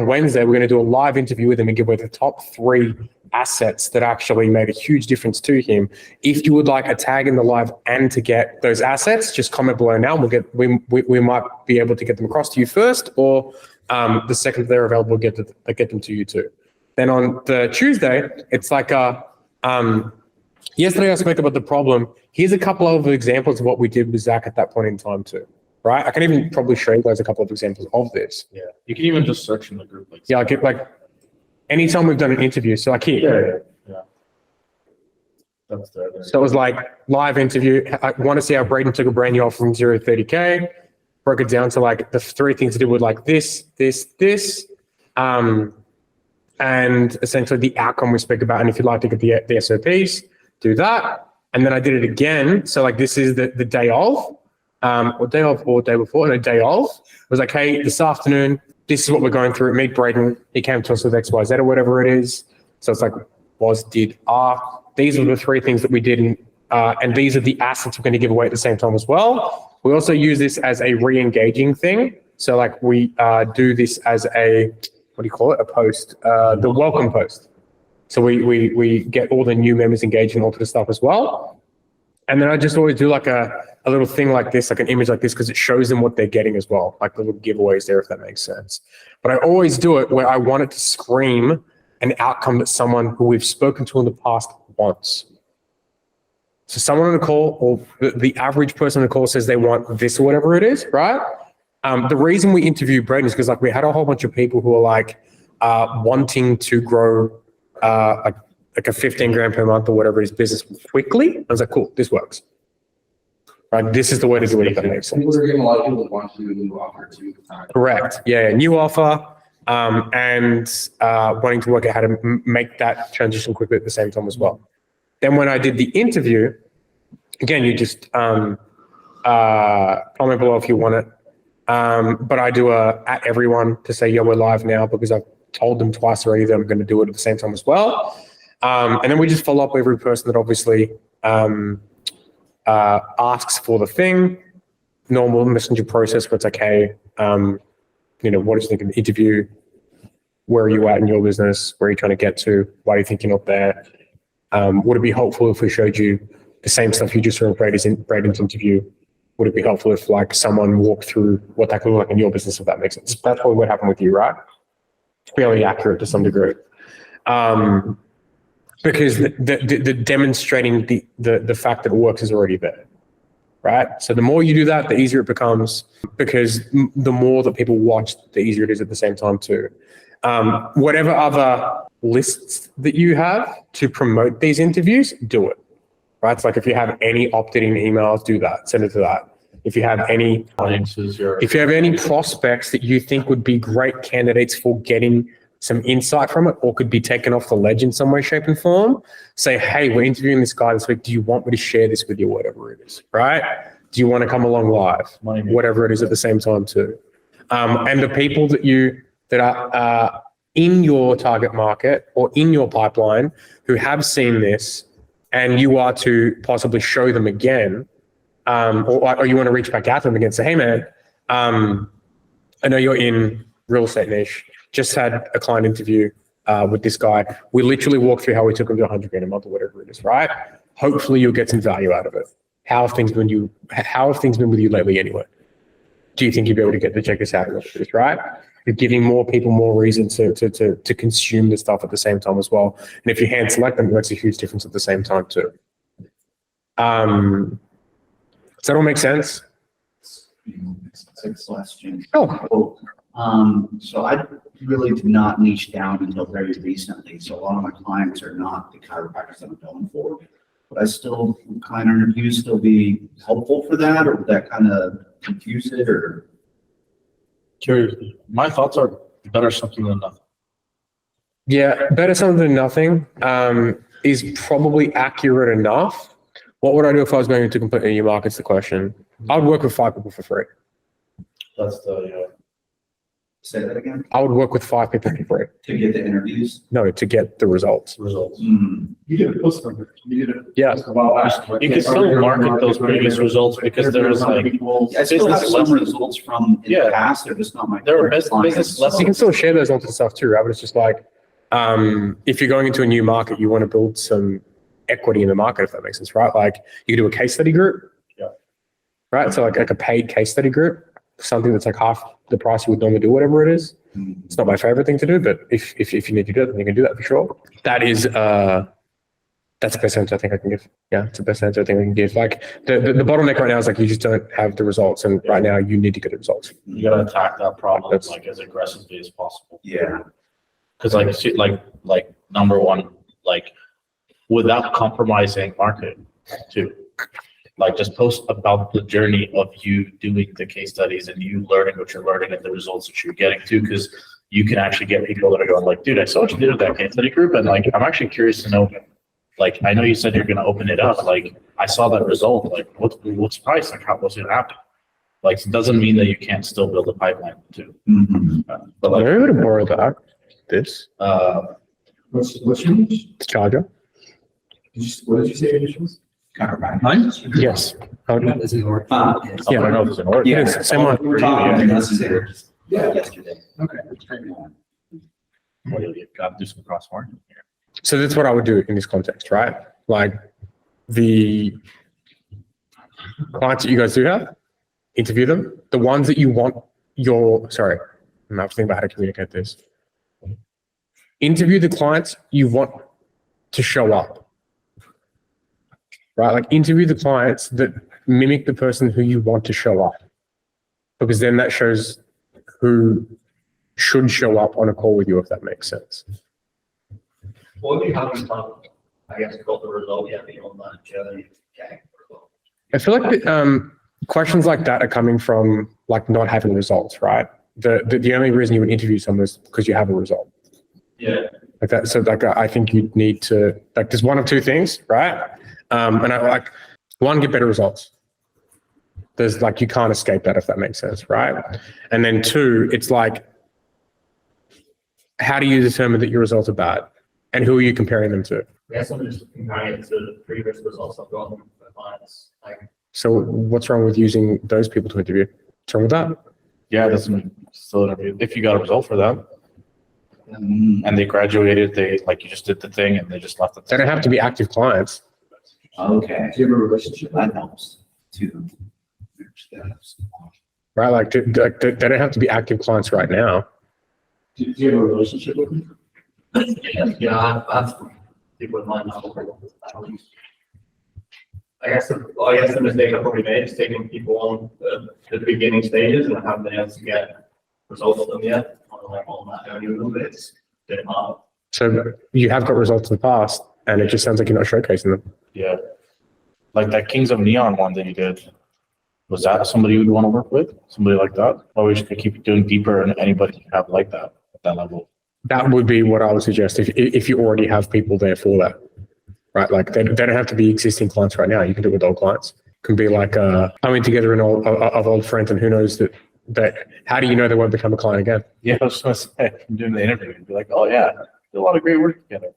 Wednesday, we're going to do a live interview with him and give away the top 3 assets that actually made a huge difference to him. If you would like a tag in the live and to get those assets, just comment below now. We might be able to get them across to you first, or the second they're available, get them to you too. Then on the Tuesday, it's like yesterday I spoke about the problem. Here's a couple of examples of what we did with Zach at that point in time too. Right, I can even probably show you guys a couple of examples of this. Yeah, you can even just search in the group. Like, yeah, like anytime we've done an interview. So like here, yeah. That's there. So it was like live interview. I want to see how Braden took a brand new offer from 0 to 30K. Broke it down to like the 3 things to do with like this, and essentially the outcome we speak about. And if you'd like to get the SOPs, do that. And then I did it again. So like this is the day of. Or day of or day before, no, day of. It was like, hey, this afternoon, this is what we're going through. Meet Braden. He came to us with XYZ or whatever it is. So it's like, was, did, are. These are the 3 things that we did. And these are the assets we're going to give away at the same time as well. We also use this as a re-engaging thing. So like we do this as a, what do you call it? A post, the welcome post. So we get all the new members engaged in all of the stuff as well. And then I just always do like a little thing like this, like an image like this, because it shows them what they're getting as well, like the little giveaways there, if that makes sense. But I always do it where I want it to scream an outcome that someone who we've spoken to in the past wants. So someone on the call, or the average person on the call, says they want this or whatever it is, right? The reason we interviewed Braden is because like we had a whole bunch of people who are like wanting to grow like a 15 grand per month or whatever it is business quickly. I was like, cool, this works. Right, this is the way to do it, if that makes sense. We're getting a lot of people that want to do a new offer too. Correct. Yeah, new offer, and wanting to work out how to make that transition quickly at the same time as well. Then when I did the interview, again, you just comment below if you want it. But I do at everyone to say, yeah, we're live now, because I've told them twice already that I'm going to do it at the same time as well. And then we just follow up every person that obviously asks for the thing. Normal messenger process where it's like, hey, what do you think of the interview? Where are you at in your business? Where are you trying to get to? Why do you think you're not there? Would it be helpful if we showed you the same stuff you just saw in Braden's interview? Would it be helpful if like someone walked through what that could look like in your business, if that makes sense? That's probably what happened with you, right? Fairly accurate to some degree. Because the demonstrating the fact that it works is already there, right? So the more you do that, the easier it becomes, because the more that people watch, the easier it is at the same time too. Whatever other lists that you have to promote these interviews, do it, right? It's like if you have any opted-in emails, do that, send it to that. If you have any, if you have any prospects that you think would be great candidates for getting some insight from it, or could be taken off the ledge in some way, shape, and form, say, hey, we're interviewing this guy this week. Do you want me to share this with you, whatever it is, right? Do you want to come along live? Whatever it is at the same time too. And the people that are in your target market or in your pipeline who have seen this, and you are to possibly show them again, or you want to reach back out to them again and say, hey man, I know you're in real estate niche, just had a client interview, with this guy. We literally walk through how we took him to 100 grand a month or whatever it is, right? Hopefully you'll get some value out of it. How have things been with you lately anyway? Do you think you'll be able to get the check this out of this, right? You're giving more people more reason to consume the stuff at the same time as well. And if you hand select them, it makes a huge difference at the same time too. Does that all make sense? Question. Oh, So I really did not niche down until very recently. So a lot of my clients are not the chiropractors that I'm going for. But I still, client interviews still be helpful for that, or would that kind of confuse it, or? Curious. My thoughts are better something than nothing. yeah, better something than nothing is probably accurate enough. What would I do if I was going to completely new markets? The question. I would work with 5 people for free. That's the, Say that again? I would work with 5 people for free. To get the interviews? No, to get the results. results. You did a post on it. You did it. Yeah. A while back. You can still market those previous results because there's like, I still have business some lessons. results from in Yeah. the past, they're just not my. There are current clients. business You lessons. can still share those onto stuff too, right? But it's just like, if you're going into a new market, you want to build some equity in the market, if that makes sense, right? Like you could do a case study group. Yeah. Right. So like a paid case study group, something that's like half the price you would normally do, whatever it is. It's not my favorite thing to do, but if you need to do it, then you can do that for sure. That is, that's the best answer I think I can give. Yeah, it's the best answer I think I can give. Like the bottleneck right now is like you just don't have the results, and right now you need to get the results. You gotta attack that problem That's- like as aggressively as possible. Yeah. Cause like, see, like number one, like without compromising market too. Like just post about the journey of you doing the case studies and you learning what you're learning and the results that you're getting to, because you can actually get people that are going like, dude, I saw what you did with that case study group. And like, I'm actually curious to know, like, I know you said you're going to open it up. Like I saw that result, like what's the price? Like what's going to happen? Like, it doesn't mean that you can't still build a pipeline too. But like, I'm able to borrow that. This What's your niche? the charger. What did you say your niche was? Chiropractic. Yes. This is work. Yeah. I don't know if it's in order. Yeah. It is. Same one. We were talking yesterday. Yeah. Yesterday. Okay. Well, you've got to do some cross marketing here. So that's what I would do in this context, right? Like the clients that you guys do have, interview them. The ones that you want I'm not thinking about how to communicate this. Interview the clients you want to show up. Right? Like interview the clients that mimic the person who you want to show up. Because then that shows who should show up on a call with you, if that makes sense. What do you have in time? I guess got the result yet beyond that journey. Okay. I feel like questions like that are coming from like not having results, right? The only reason you would interview someone is because you have a result. Yeah. Like that. So like I think you need to like there's one of two things, right? And I like one, get better results. There's like you can't escape that, if that makes sense, right? And then two, it's like how do you determine that your results are bad? And who are you comparing them to? I guess I'm just comparing it to the previous results I've gotten from clients. Like, So what's wrong with using those people to interview? What's wrong with that? Yeah, that's still interview. If you got a result for them and they graduated, they like you just did the thing and they just left it. They don't have to be active clients. Okay. Do you have a relationship? That helps too. Right? Like they don't have to be active clients right now. Do you have a relationship with them? yeah, I've people in mind now. I guess the mistake I probably made is taking people on the beginning stages and I haven't been able to get results of them yet. On that journey with them, but it's been hard. So you have got results in the past and it just sounds like you're not showcasing them. Yeah. Like that Kings of Neon one that you did. Was that somebody you'd want to work with? Somebody like that? Or we should keep doing deeper and anybody you have like that at that level? That That would be what I would suggest if you already have people there for that. Right? Like they don't have to be existing clients right now. You can do it with old clients. It can be like coming together of old friends and who knows that how do you know they won't become a client again? Yeah, I was going to say, I'm doing the interview and be like, oh yeah, did a lot of great work together.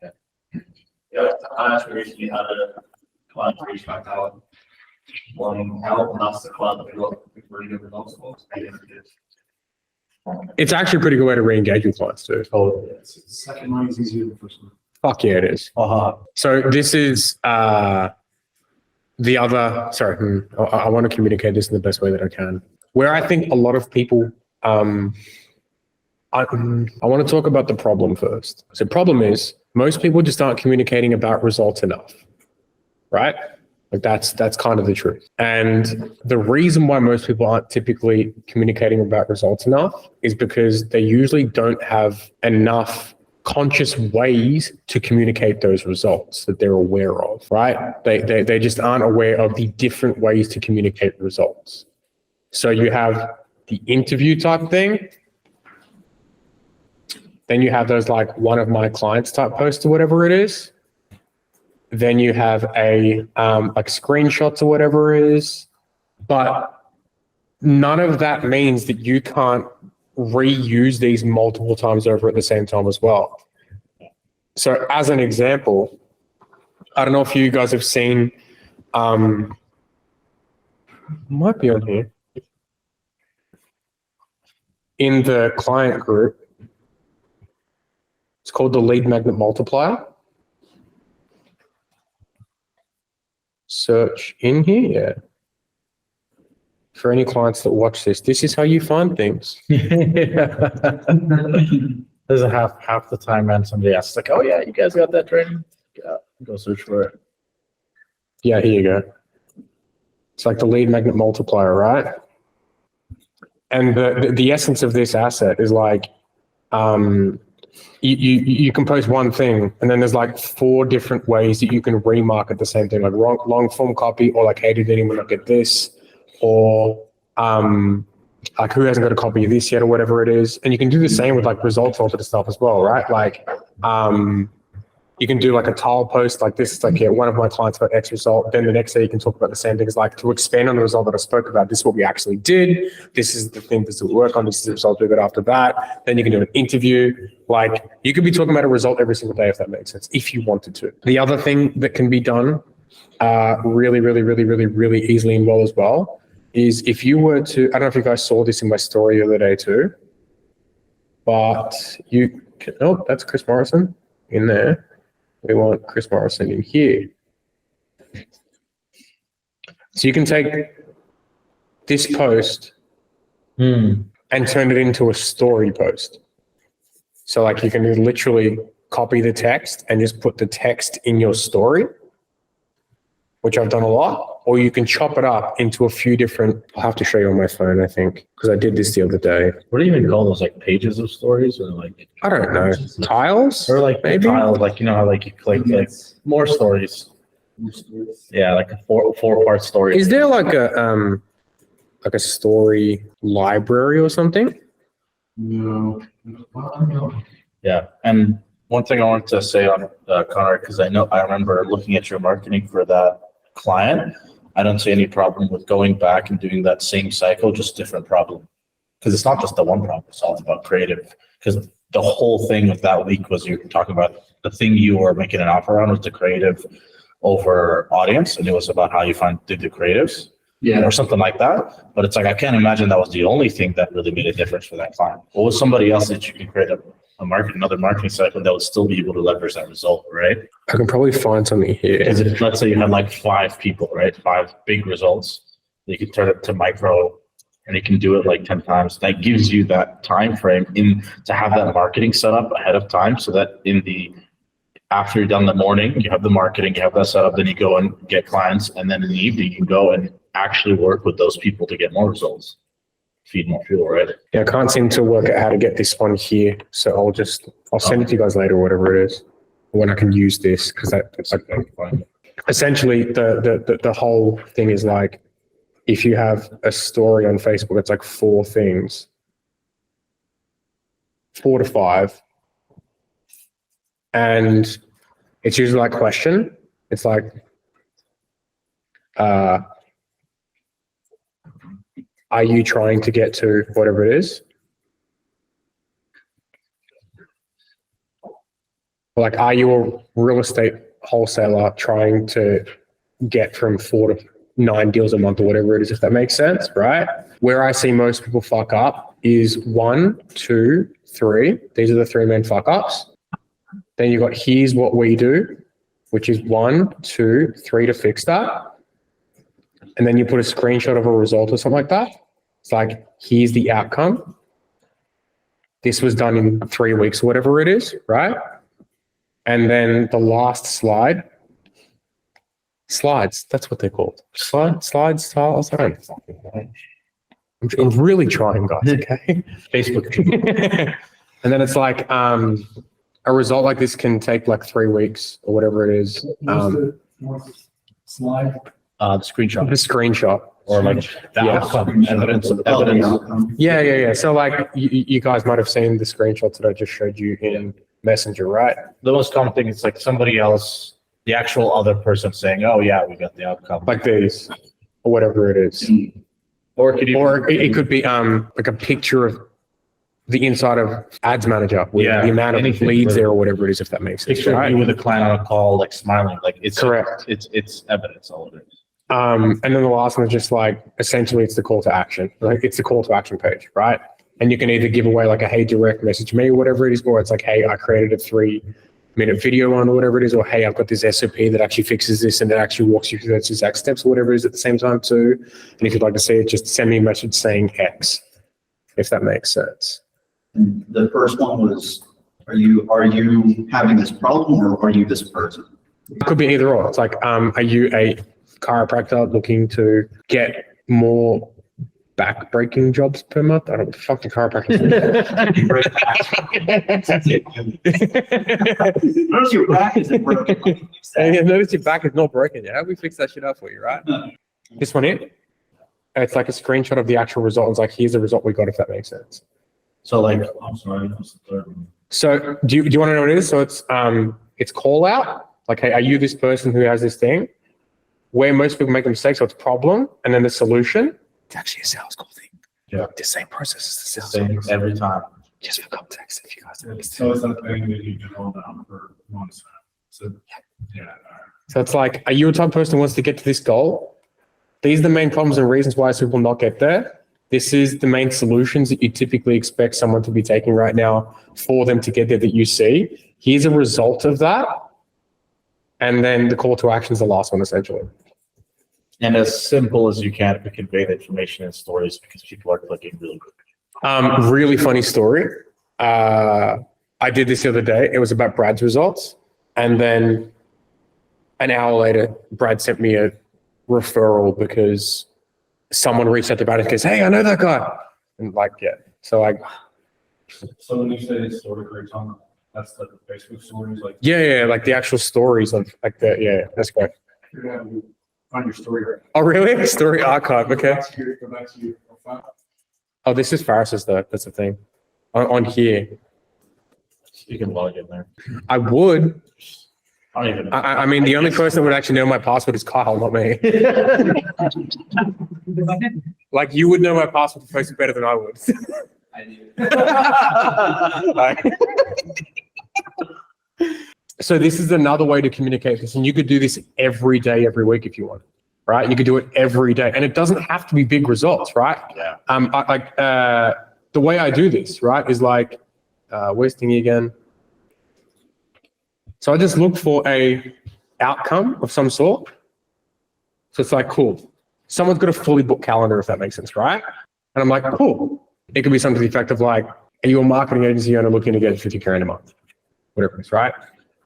Yeah, I actually recently had a client reach back out wanting help, and that's the client that we got really good results for. It's actually a pretty good way to re-engage with clients too. Oh, The second line is easier than the first one. Fuck yeah, it is. So this is the other, sorry, I want to communicate this in the best way that I can. Where I think a lot of people, I want to talk about the problem first. So problem is most people just aren't communicating about results enough, right? Like that's kind of the truth. And the reason why most people aren't typically communicating about results enough is because they usually don't have enough conscious ways to communicate those results that they're aware of, right? They just aren't aware of the different ways to communicate results. So you have the interview type thing. Then you have those like one of my clients type posts or whatever it is. Then you have a like screenshots or whatever it is. But none of that means that you can't reuse these multiple times over at the same time as well. So as an example, I don't know if you guys have seen, might be on here, in the client group, it's called the lead magnet multiplier. Search in here, yeah. For any clients that watch this, this is how you find things. There's a half the time, man, somebody asks like, oh yeah, you guys got that training? Yeah, go search for it. Yeah, here you go. It's like the lead magnet multiplier, right? And the essence of this asset is like, you can post one thing and then there's like 4 different ways that you can remarket the same thing, like long form copy, or like, hey, did anyone not get this? Or like, who hasn't got a copy of this yet, or whatever it is. And you can do the same with like results oriented stuff as well, right? Like you can do like a tile post like this. It's like, yeah, one of my clients got X result. Then the next day you can talk about the same things, like to expand on the result that I spoke about. This is what we actually did. This is the thing that we work on. This is the result we got after that. Then you can do an interview. Like you could be talking about a result every single day if that makes sense, if you wanted to. The other thing that can be done really easily and well as well is if you were to, I don't know if you guys saw this in my story the other day too, but you can, oh, that's Chris Morrison in there. We want Chris Morrison in here. So you can take this post and turn it into a story post. So like you can literally copy the text and just put the text in your story, which I've done a lot, or you can chop it up into a few different, I'll have to show you on my phone, I think, because I did this the other day. What do you even call those, like pages of stories, or like? I don't know, tiles? Or like maybe? tiles, like, you know how like you click like more stories. Yeah, like a four-part story. Is there like a story library or something? No. Yeah, and one thing I wanted to say on Connor, because I remember looking at your marketing for that client. I don't see any problem with going back and doing that same cycle, just different problem. Because it's not just the one problem solved about creative. Because the whole thing of that week was you were talking about the thing you were making an offer on was the creative over audience, and it was about how you did the creatives. Yeah. Or something like that. But it's like, I can't imagine that was the only thing that really made a difference for that client. What was somebody else that you can create another marketing cycle that would still be able to leverage that result, right? I can probably find something here. Because if, let's say you had like 5 people, right? 5 big results, you can turn it to micro, and you can do it like 10 times. That gives you that time frame to have that marketing set up ahead of time, so that after you're done in the morning, you have the marketing, you have that set up, then you go and get clients, and then in the evening you can go and actually work with those people to get more results. Feed more fuel, right? Yeah, I can't seem to work out how to get this on here, so I'll send it to you guys later, or whatever it is, when I can use this, because that's like, Fine. essentially the whole thing is like, if you have a story on Facebook, it's like 4 things, 4 to 5, and it's usually like question. It's like, are you trying to get to whatever it is? Like, are you a real estate wholesaler trying to get from 4 to 9 deals a month or whatever it is, if that makes sense, right? Where I see most people fuck up is 1, 2, 3. These are the 3 main fuck ups. Then you got here's what we do, which is 1, 2, 3 to fix that. And then you put a screenshot of a result or something like that. It's like, here's the outcome. This was done in 3 weeks or whatever it is, right? And then the last slides, that's what they're called. Slides, I don't fucking know. I'm really trying, guys, okay? Facebook. And then it's like, a result like this can take like 3 weeks or whatever it is. What's slide? The screenshot. The screenshot. Or like the Yeah. outcome, evidence. Yeah. So like you guys might have seen the screenshots that I just showed you in Messenger, right? The most common thing is like somebody else, the actual other person saying, oh yeah, we got the outcome. Like these, or whatever it is. Or It could be like a picture of the inside of Ads Manager with Yeah, the amount of anything leads really. there or whatever it is, if that makes sense. picture of Right? you with a client on a call, like smiling, like it's Correct. It's evidence, all of it. And then the last one is just like, essentially it's the call to action. Like it's the call to action page, right? And you can either give away like a, hey, direct message me or whatever it is, or it's like, hey, I created a 3-minute video on or whatever it is, or hey, I've got this SOP that actually fixes this and that actually walks you through those exact steps or whatever it is at the same time too. And if you'd like to see it, just send me a message saying X, if that makes sense. The first one was, are you having this problem or are you this person? It could be either or. It's like, are you a chiropractor looking to get more back-breaking jobs per month? I don't know what the fuck the chiropractor Notice your back isn't broken. Yeah, notice your back is not broken. Yeah, we fix that shit up for you, right? This one here, it's like a screenshot of the actual result. It's like, here's the result we got, if that makes sense. So like, I'm sorry, what's the third one? So do you want to know what it is? So it's call out. Like, hey, are you this person who has this thing? Where most people make a mistake, so it's problem, and then the solution. It's actually a sales call thing. Yeah. The same process as the sales same call. every time. Just for context, if you guys don't understand. So it's that thing that you can hold down for months. So, yeah. all right. So it's like, are you a type of person who wants to get to this goal? These are the main problems and reasons why people not get there. This is the main solutions that you typically expect someone to be taking right now for them to get there that you see. Here's a result of that. And then the call to action is the last one, essentially. And as simple as you can to convey the information in stories because people are clicking really quick. Really funny story. I did this the other day. It was about Brad's results. And then an hour later, Brad sent me a referral because someone reached out to Brad and goes, hey, I know that guy. And like, yeah. So like, So when you say story creates on, that's like the Facebook stories, like. yeah, like the actual stories of like the, yeah, that's great. Find your story right. Oh, really? Story archive. Okay. Go back to your profile. Oh, this is Faris's though. That's the thing. On here, You can log in there. I would. I don't even know. I mean, the only person that would actually know my password is Kyle, not me. Like, you would know my password for Facebook better than I would. I do. So this is another way to communicate this, and you could do this every day, every week if you want, right? You could do it every day, and it doesn't have to be big results, right? Yeah. The way I do this, right, is like, where's thingy again? So I just look for a outcome of some sort. So it's like, cool. Someone's got a fully booked calendar, if that makes sense, right? And I'm like, cool. It could be something to the effect of like, are you a marketing agency owner looking to get 50 grand a month? Whatever it is, right?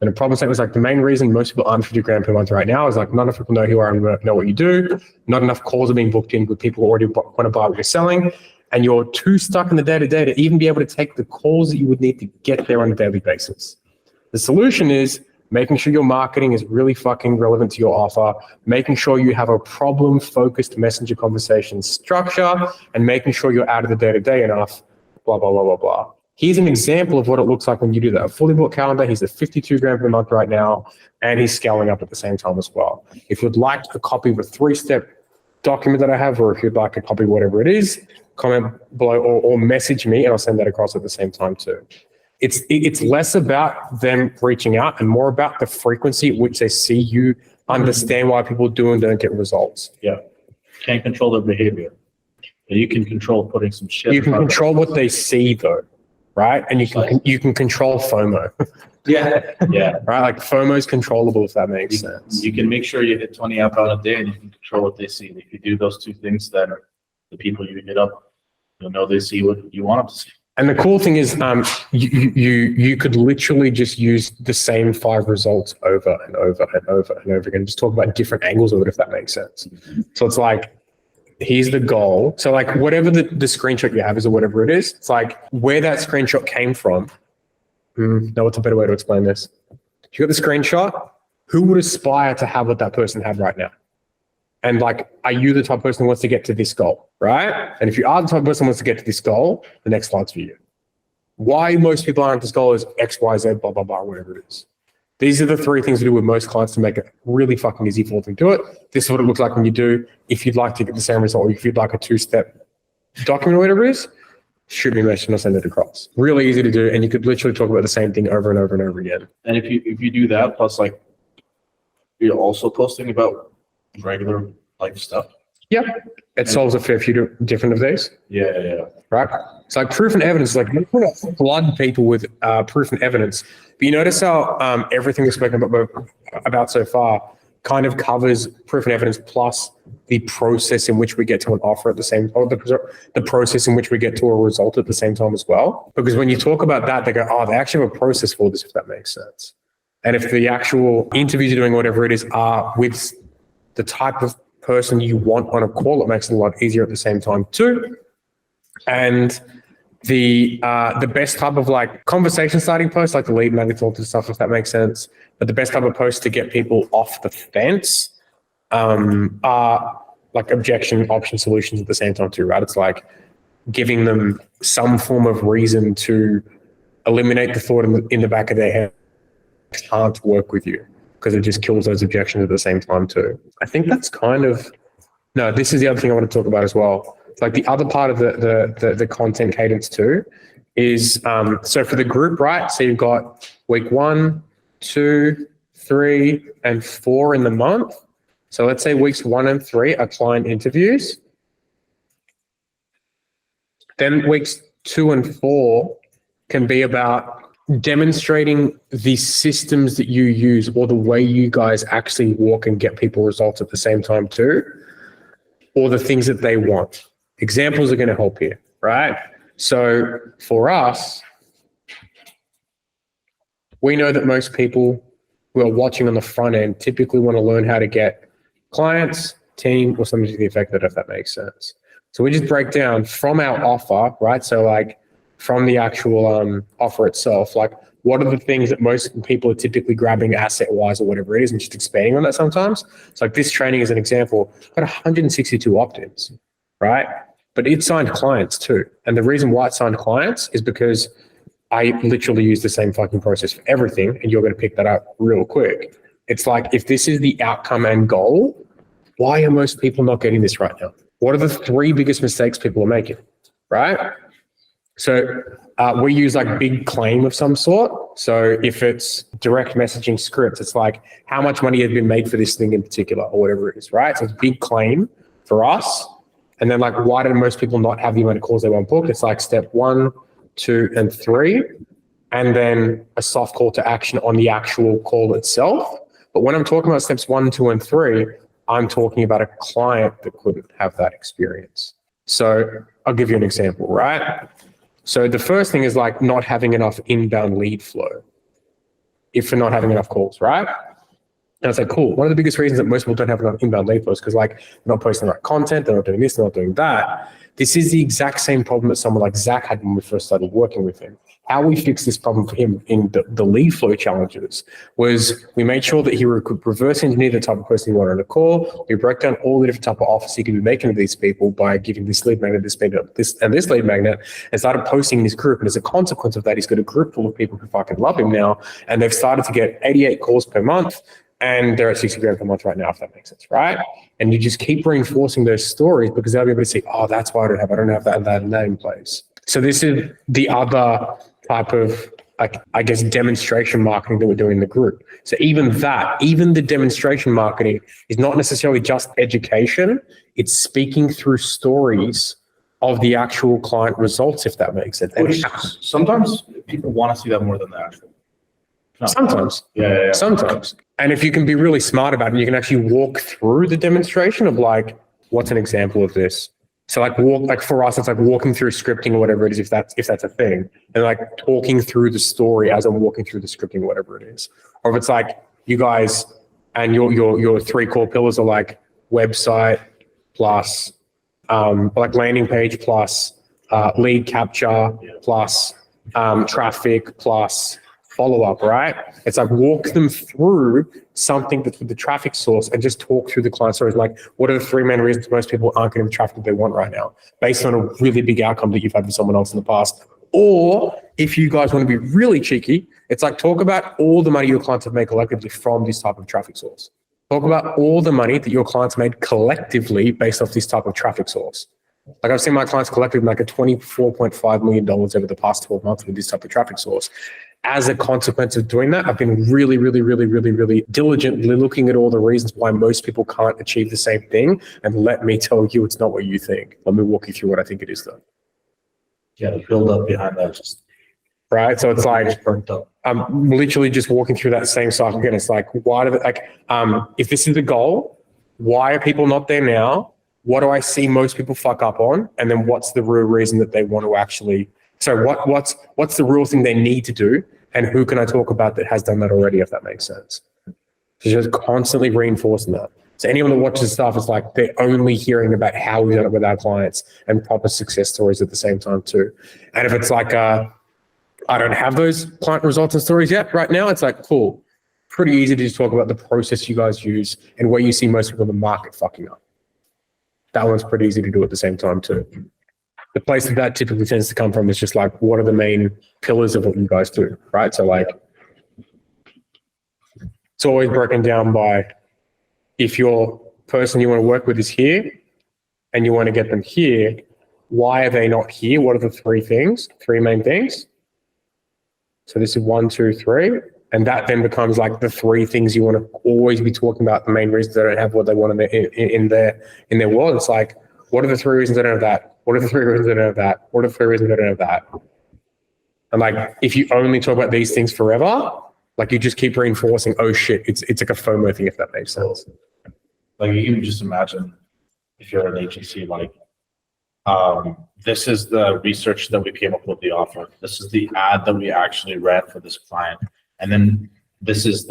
And the problem statement was like, the main reason most people aren't 50 grand per month right now is like, not enough people know who you are and know what you do. Not enough calls are being booked in with people who already want to buy what you're selling. And you're too stuck in the day-to-day to even be able to take the calls that you would need to get there on a daily basis. The solution is making sure your marketing is really fucking relevant to your offer, making sure you have a problem-focused messenger conversation structure, and making sure you're out of the day-to-day enough, blah, blah, blah, blah, blah. Here's an example of what it looks like when you do that. A fully booked calendar, he's at 52 grand per month right now, and he's scaling up at the same time as well. If you'd like a copy of a 3-step document that I have, or if you'd like a copy of whatever it is, comment below or message me and I'll send that across at the same time too. It's less about them reaching out and more about the frequency at which they see you, understand why people do and don't get results. Yeah. Can't control their behavior. And you can control putting some shit. You can about control what they see though, right? And you can control FOMO, Yeah, yeah. right? Like FOMO is controllable if that makes sense. You can make sure you hit 20 outbound a day and you can control what they see. And if you do those two things, then the people you hit up, you'll know they see what you want them to see. And the cool thing is, you could literally just use the same 5 results over and over and over and over again. Just talk about different angles of it, if that makes sense. So it's like, here's the goal. So like whatever the screenshot you have is or whatever it is, it's like where that screenshot came from. No, what's a better way to explain this? You got the screenshot. Who would aspire to have what that person had right now? And like, are you the type of person who wants to get to this goal, right? And if you are the type of person who wants to get to this goal, the next slide's for you. Why most people aren't at this goal is X, Y, Z, blah, blah, blah, whatever it is. These are the 3 things we do with most clients to make it really fucking easy for them to do it. This is what it looks like when you do. If you'd like to get the same result, or if you'd like a 2-step document or whatever it is, shoot me a message and I'll send it across. Really easy to do. And you could literally talk about the same thing over and over and over again. And if you do that, plus like you're also posting about regular life stuff. Yep. It solves a fair few different of these. Yeah. Right? It's like proof and evidence. Like you flood people with proof and evidence. But you notice how everything we've spoken about so far kind of covers proof and evidence plus the process in which we get to an offer at the same time, the process in which we get to a result at the same time as well. Because when you talk about that, they go, oh, they actually have a process for this, if that makes sense. And if the actual interviews you're doing, whatever it is, are with the type of person you want on a call, it makes it a lot easier at the same time too. And the best type of like conversation starting post, like the lead magnet, all this stuff, if that makes sense. But the best type of post to get people off the fence are like objection, option, solutions at the same time too, right? It's like giving them some form of reason to eliminate the thought in the back of their head, can't work with you, because it just kills those objections at the same time too. I think that's kind of, no, this is the other thing I want to talk about as well. Like the other part of the content cadence too is, so for the group, right? So you've got week 1, 2, 3, and 4 in the month. So let's say weeks 1 and 3 are client interviews. Then weeks 2 and 4 can be about demonstrating the systems that you use or the way you guys actually walk and get people results at the same time too, or the things that they want. Examples are going to help here, right? So for us, we know that most people who are watching on the front end typically want to learn how to get clients, team, or something to the effect that, if that makes sense. So we just break down from our offer, right? So like from the actual offer itself, like what are the things that most people are typically grabbing asset-wise or whatever it is, and just expanding on that sometimes. So like this training is an example, got 162 opt-ins, right? But it signed clients too. And the reason why it signed clients is because I literally use the same fucking process for everything, and you're going to pick that up real quick. It's like, if this is the outcome and goal, why are most people not getting this right now? What are the 3 biggest mistakes people are making, right? So we use like big claim of some sort. So if it's direct messaging scripts, it's like how much money has been made for this thing in particular or whatever it is, right? So it's a big claim for us. And then like, why do most people not have the amount of calls they want booked? It's like step 1, 2, and 3, and then a soft call to action on the actual call itself. But when I'm talking about steps 1, 2, and 3, I'm talking about a client that couldn't have that experience. So I'll give you an example, right? So the first thing is like not having enough inbound lead flow. If you're not having enough calls, right? And it's like, cool. One of the biggest reasons that most people don't have enough inbound lead flow is because like they're not posting the right content, they're not doing this, they're not doing that. This is the exact same problem that someone like Zach had when we first started working with him. How we fixed this problem for him in the lead flow challenges was we made sure that he could reverse engineer the type of person he wanted on a call. We broke down all the different type of offers he could be making to these people by giving this lead magnet, this lead magnet, and started posting in his group. And as a consequence of that, he's got a group full of people who fucking love him now. And they've started to get 88 calls per month. And they're at 60 grand per month right now, if that makes sense, right? And you just keep reinforcing those stories because they'll be able to say, oh, that's why I don't have that in place. So this is the other type of, like, I guess, demonstration marketing that we're doing in the group. So even the demonstration marketing is not necessarily just education. It's speaking through stories of the actual client results, if that makes sense. And Which sometimes people want to see that more than the actual. No. sometimes. Yeah. Sometimes. And if you can be really smart about it, you can actually walk through the demonstration of like, what's an example of this? So like for us, it's like walking through scripting or whatever it is, if that's a thing. And like talking through the story as I'm walking through the scripting, whatever it is. Or if it's like you guys and your 3 core pillars are like website plus like landing page plus lead capture plus traffic plus follow-up, right? It's like walk them through something that's with the traffic source and just talk through the client stories. Like, what are the 3 main reasons most people aren't getting the traffic that they want right now, based on a really big outcome that you've had with someone else in the past? Or if you guys want to be really cheeky, it's like talk about all the money your clients have made collectively from this type of traffic source. Talk about all the money that your clients made collectively based off this type of traffic source. Like I've seen my clients collectively make a $24.5 million over the past 12 months with this type of traffic source. As a consequence of doing that, I've been really diligently looking at all the reasons why most people can't achieve the same thing. And let me tell you, it's not what you think. Let me walk you through what I think it is though. Yeah, the build up behind that just right. So it's like, burnt up. I'm literally just walking through that same cycle again. It's like, why do they, like, if this is the goal, why are people not there now? What do I see most people fuck up on? And then what's the real reason that they want to actually, so what's the real thing they need to do? And who can I talk about that has done that already, if that makes sense? So just constantly reinforcing that. So anyone that watches stuff is like, they're only hearing about how we've done it with our clients and proper success stories at the same time too. And if it's like, I don't have those client results and stories yet right now, it's like, cool. Pretty easy to just talk about the process you guys use and where you see most people in the market fucking up. That one's pretty easy to do at the same time too. The place that typically tends to come from is just like, what are the main pillars of what you guys do, right? So like, it's always broken down by, if your person you want to work with is here and you want to get them here, why are they not here? What are the 3 main things? So this is 1, 2, 3. And that then becomes like the 3 things you want to always be talking about, the main reasons they don't have what they want in their world. It's like, what are the 3 reasons they don't have that? What are the 3 reasons they don't have that? What are the 3 reasons they don't have that? And like, if you only talk about these things forever, like you just keep reinforcing, oh shit, it's like a FOMO thing, if that makes sense. Like you can just imagine if you're an agency, like this is the research that we came up with the offer. This is the ad that we actually ran for this client. And then this is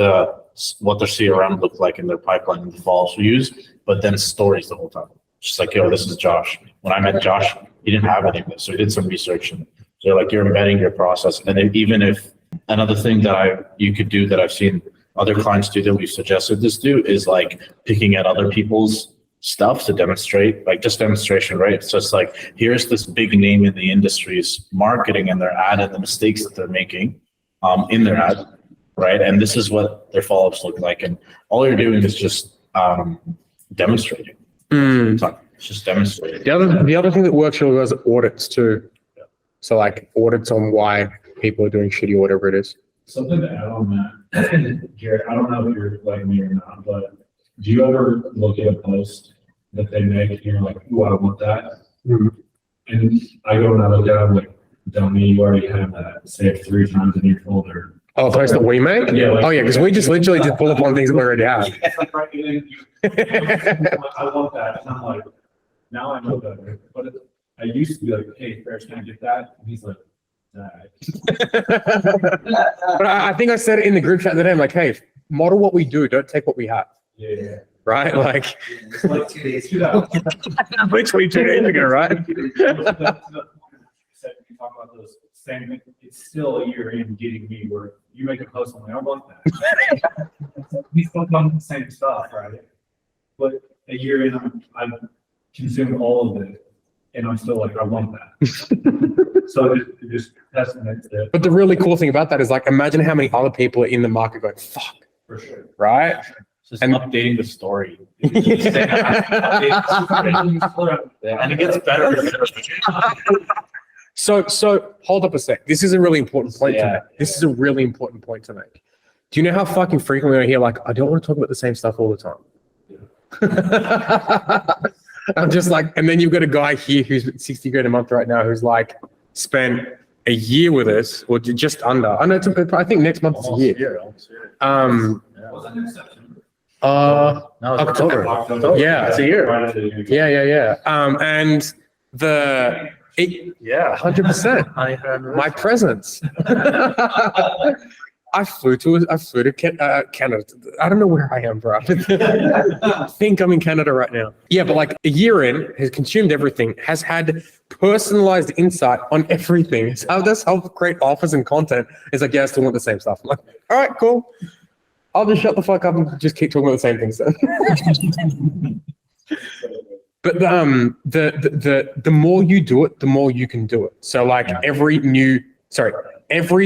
what their CRM looked like in their pipeline in the fall. So we use, but then stories the whole time. Just like, yo, this is Josh. When I met Josh, he didn't have any of this. So we did some research. And so like you're embedding your process. And then even if another thing that you could do that I've seen other clients do that we've suggested this do is like picking at other people's stuff to demonstrate, like just demonstration, right? It's just like, here's this big name in the industry's marketing and their ad and the mistakes that they're making in their ad, right? And this is what their follow-ups look like. And all you're doing is just demonstrating. It's just demonstrating. The other thing that works really well is audits too. So like audits on why people are doing shitty or whatever it is. Something to add on that, Garrett, I don't know if you're like me or not, but do you ever look at a post that they make and you're like, ooh, I want that? Mm-hmm. And I go and I look at it, I'm like, dummy, you already have that saved 3 times in your folder. Oh, post that we make? Yeah, like- oh yeah, because we just literally just pull up on things that we already have. I want that, and I'm like, now I know better, but I used to be like, hey, Ferris, can I get that? And he's like, nah. But I think I said it in the group chat today. I'm like, hey, model what we do. Don't take what we have. Yeah. Right? Like, It's like 2 days ago. literally 2 days ago, right? You talk about those same, it's still a year in getting me where you make a post on me, I want that. We still come the same stuff, right? But a year in, I've consumed all of it, and I'm still like, I want that. So it just testament to, But the really cool thing about that is like, imagine how many other people are in the market going, fuck, for sure. right? Just And- updating the story. Yeah. And it gets better. So hold up a sec. This is a really important point to Yeah. make. This is a really important point to make. Do you know how fucking frequently I hear like, I don't want to talk about the same stuff all the time? I'm just like, and then you've got a guy here who's 60 grand a month right now who's like spent a year with us, or just under. I know. I think next month is a year. October. Yeah, it's a year. Yeah. And Yeah, 100%. My presence. I flew to Canada. I don't know where I am, bro. I think I'm in Canada right now. Yeah, but like a year in, has consumed everything, has had personalized insight on everything. It's how this helps create offers and content. It's like, yeah, I still want the same stuff. I'm like, all right, cool. I'll just shut the fuck up and just keep talking about the same things then. But the more you do it, the more you can do it. So like every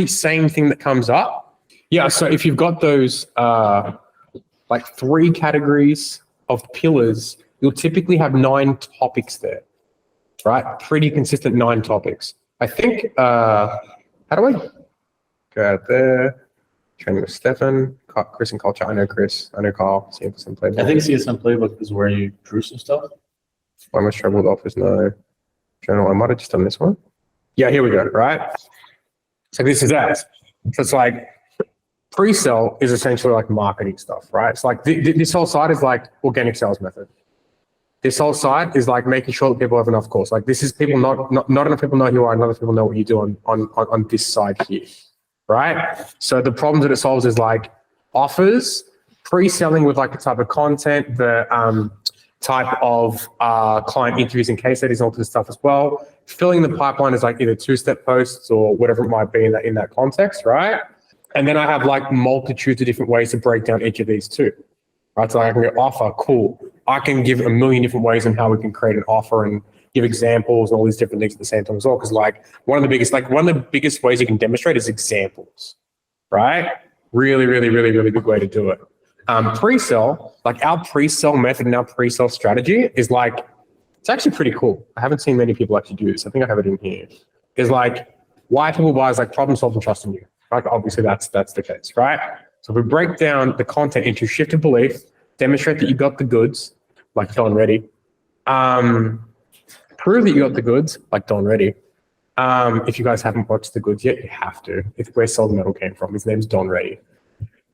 same thing that comes up. Yeah. So if you've got those like 3 categories of pillars, you'll typically have 9 topics there, right? Pretty consistent 9 topics. I think, how do I go out there? Training with Stefan, Chris and Culture. I know Chris. I know Carl. CSM Playbook. I think CSM Playbook is where you drew some stuff. Why am I struggling with offers? No. Journal. I might have just done this one. Yeah, here we go. Right. So this is that. So it's like pre-sell is essentially like marketing stuff, right? It's like this whole side is like organic sales method. This whole side is like making sure that people have enough calls. Like this is people not enough people know who you are, not enough people know what you do on this side here. Right? So the problems that it solves is like offers, pre-selling with like the type of content, the type of client interviews and case studies and all this stuff as well. Filling the pipeline is like either 2-step posts or whatever it might be in that context, right? And then I have like multitudes of different ways to break down each of these too. Right? So I can go offer, cool. I can give a million different ways on how we can create an offer and give examples and all these different things at the same time as well. Because like one of the biggest ways you can demonstrate is examples, right? Really good way to do it. Pre-sell, like our pre-sell method and our pre-sell strategy is like, it's actually pretty cool. I haven't seen many people actually do this. I think I have it in here. Is like why people buy is like problem solve and trust in you. Like obviously that's the case, right? So if we break down the content into shift of belief, demonstrate that you got the goods, like Don Ready. Prove that you got the goods, like Don Ready. If you guys haven't watched the goods yet, you have to. It's where Soul Metal came from. His name's Don Ready.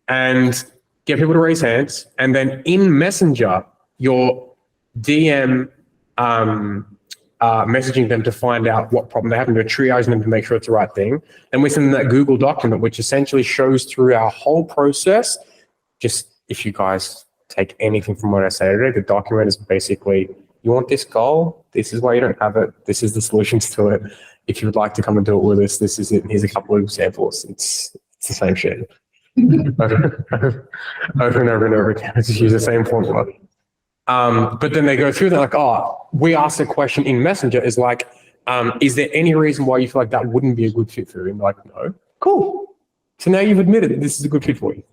And get people to raise hands. And then in Messenger, your DM messaging them to find out what problem they have, and you're triaging them to make sure it's the right thing. And we send them that Google document, which essentially shows through our whole process. Just if you guys take anything from what I say today, the document is basically, you want this goal? This is why you don't have it. This is the solutions to it. If you would like to come and do it with us, this is it. Here's a couple of examples. It's the same shit. over and over again. I just use the same formula. But then they go through, they're like, oh, we asked a question in Messenger is like, is there any reason why you feel like that wouldn't be a good fit for you? And they're like, no. Cool. So now you've admitted that this is a good fit for you.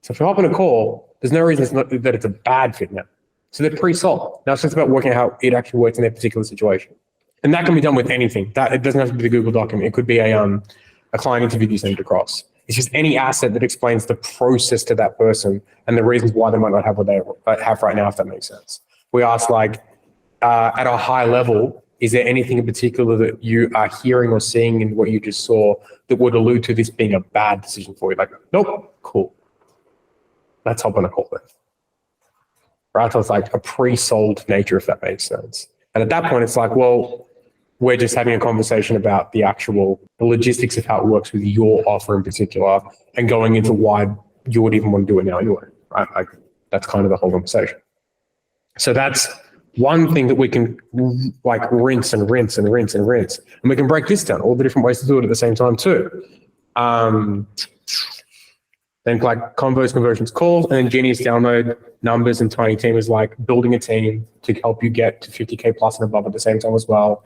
So if you hop on a call, there's no reason that it's a bad fit now. So they're pre-sold. Now it's just about working out how it actually works in their particular situation. And that can be done with anything. That it doesn't have to be the Google document. It could be a client interview you send across. It's just any asset that explains the process to that person and the reasons why they might not have what they have right now, if that makes sense. We ask like, at a high level, is there anything in particular that you are hearing or seeing in what you just saw that would allude to this being a bad decision for you? Like, nope, cool. Let's hop on a call then. Right? So it's like a pre-sold nature, if that makes sense. And at that point, it's like, well, we're just having a conversation about the logistics of how it works with your offer in particular and going into why you would even want to do it now anyway, right? Like that's kind of the whole conversation. So that's one thing that we can like rinse and rinse and rinse and rinse. And we can break this down, all the different ways to do it at the same time too. Then like convos, conversions, calls, and then Genius download numbers and Tiny Team is like building a team to help you get to 50K plus and above at the same time as well.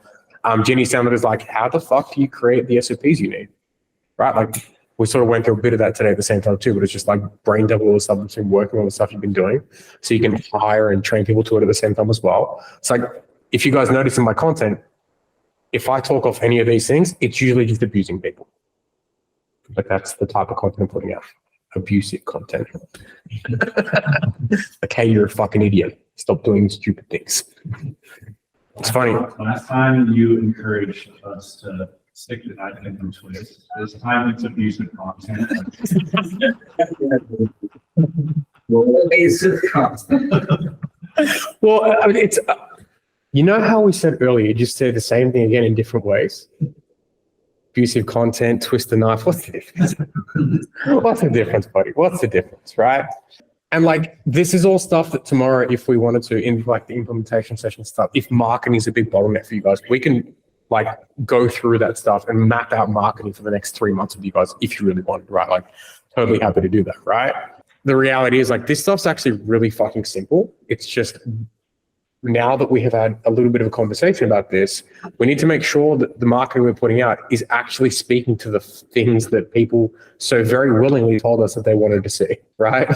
Genius download is like, how the fuck do you create the SOPs you need? Right? Like we sort of went through a bit of that today at the same time too, but it's just like brain double all the stuff between working on the stuff you've been doing. So you can hire and train people to it at the same time as well. It's like, if you guys notice in my content, if I talk off any of these things, it's usually just abusing people. Like that's the type of content I'm putting out. abusive content. Like, hey, you're a fucking idiot. Stop doing stupid things. It's funny. Last time you encouraged us to stick to that and twist. This time it's abusive content. Well, I mean, it's, you know how we said earlier, you just say the same thing again in different ways? Abusive content, twist the knife. What's the difference? What's the difference, buddy? What's the difference, right? And like, this is all stuff that tomorrow, if we wanted to, in like the implementation session stuff, if marketing is a big bottleneck for you guys, we can like go through that stuff and map out marketing for the next 3 months of you guys, if you really wanted, right? Like, totally happy to do that, right? The reality is like, this stuff's actually really fucking simple. It's just, now that we have had a little bit of a conversation about this, we need to make sure that the marketing we're putting out is actually speaking to the things that people so very willingly told us that they wanted to see, right?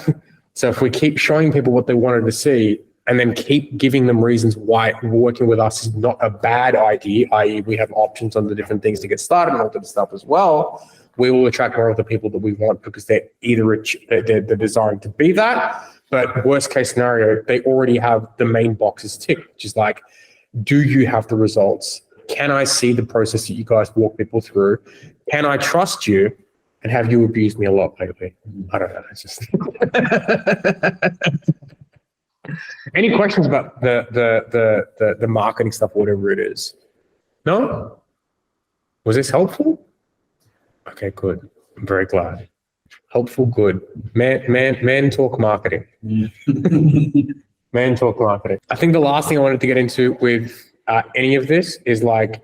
So if we keep showing people what they wanted to see and then keep giving them reasons why working with us is not a bad idea, i.e. we have options on the different things to get started and all that stuff as well, we will attract more of the people that we want because they're either they're desiring to be that, but worst case scenario, they already have the main boxes ticked, which is like, do you have the results? Can I see the process that you guys walk people through? Can I trust you? And have you abused me a lot lately? I don't know. It's just any questions about the marketing stuff, whatever it is? No? Was this helpful? Okay, good. I'm very glad. Helpful, good. Man talk marketing. Man talk marketing. I think the last thing I wanted to get into with any of this is like,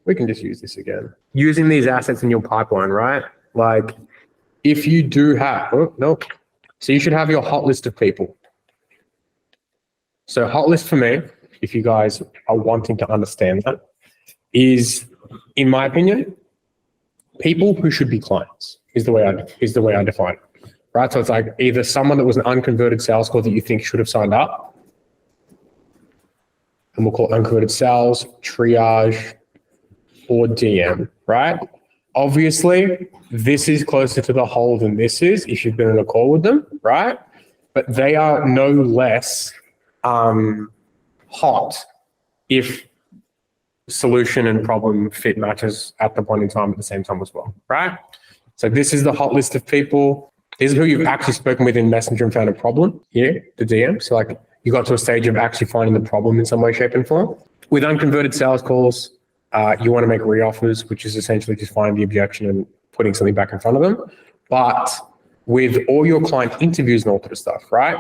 we can just use this again. Using these assets in your pipeline, right? Like, if you do have, oh, no. So you should have your hot list of people. So hot list for me, if you guys are wanting to understand that, is, in my opinion, people who should be clients is the way I define it, right? So it's like either someone that was an unconverted sales call that you think should have signed up, and we'll call it unconverted sales, triage, or DM, right? Obviously, this is closer to the whole than this is if you've been in a call with them, right? But they are no less hot if solution and problem fit matches at the point in time at the same time as well, right? So this is the hot list of people. These are who you've actually spoken with in Messenger and found a problem here, the DM. So like you got to a stage of actually finding the problem in some way, shape, and form. With unconverted sales calls, you want to make re-offers, which is essentially just finding the objection and putting something back in front of them. But with all your client interviews and all that stuff, right?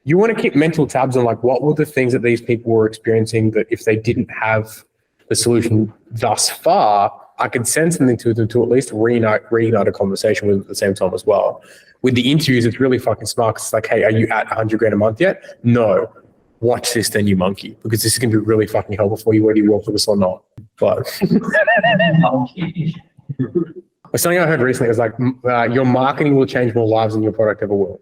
You want to keep mental tabs on like, what were the things that these people were experiencing that if they didn't have the solution thus far, I could send something to them to at least reignite a conversation with them at the same time as well. With the interviews, it's really fucking smart. It's like, hey, are you at 100 grand a month yet? No. Watch this then, you monkey, because this is going to be really fucking helpful for you, whether you work with us or not. But something I heard recently was like, your marketing will change more lives than your product ever will.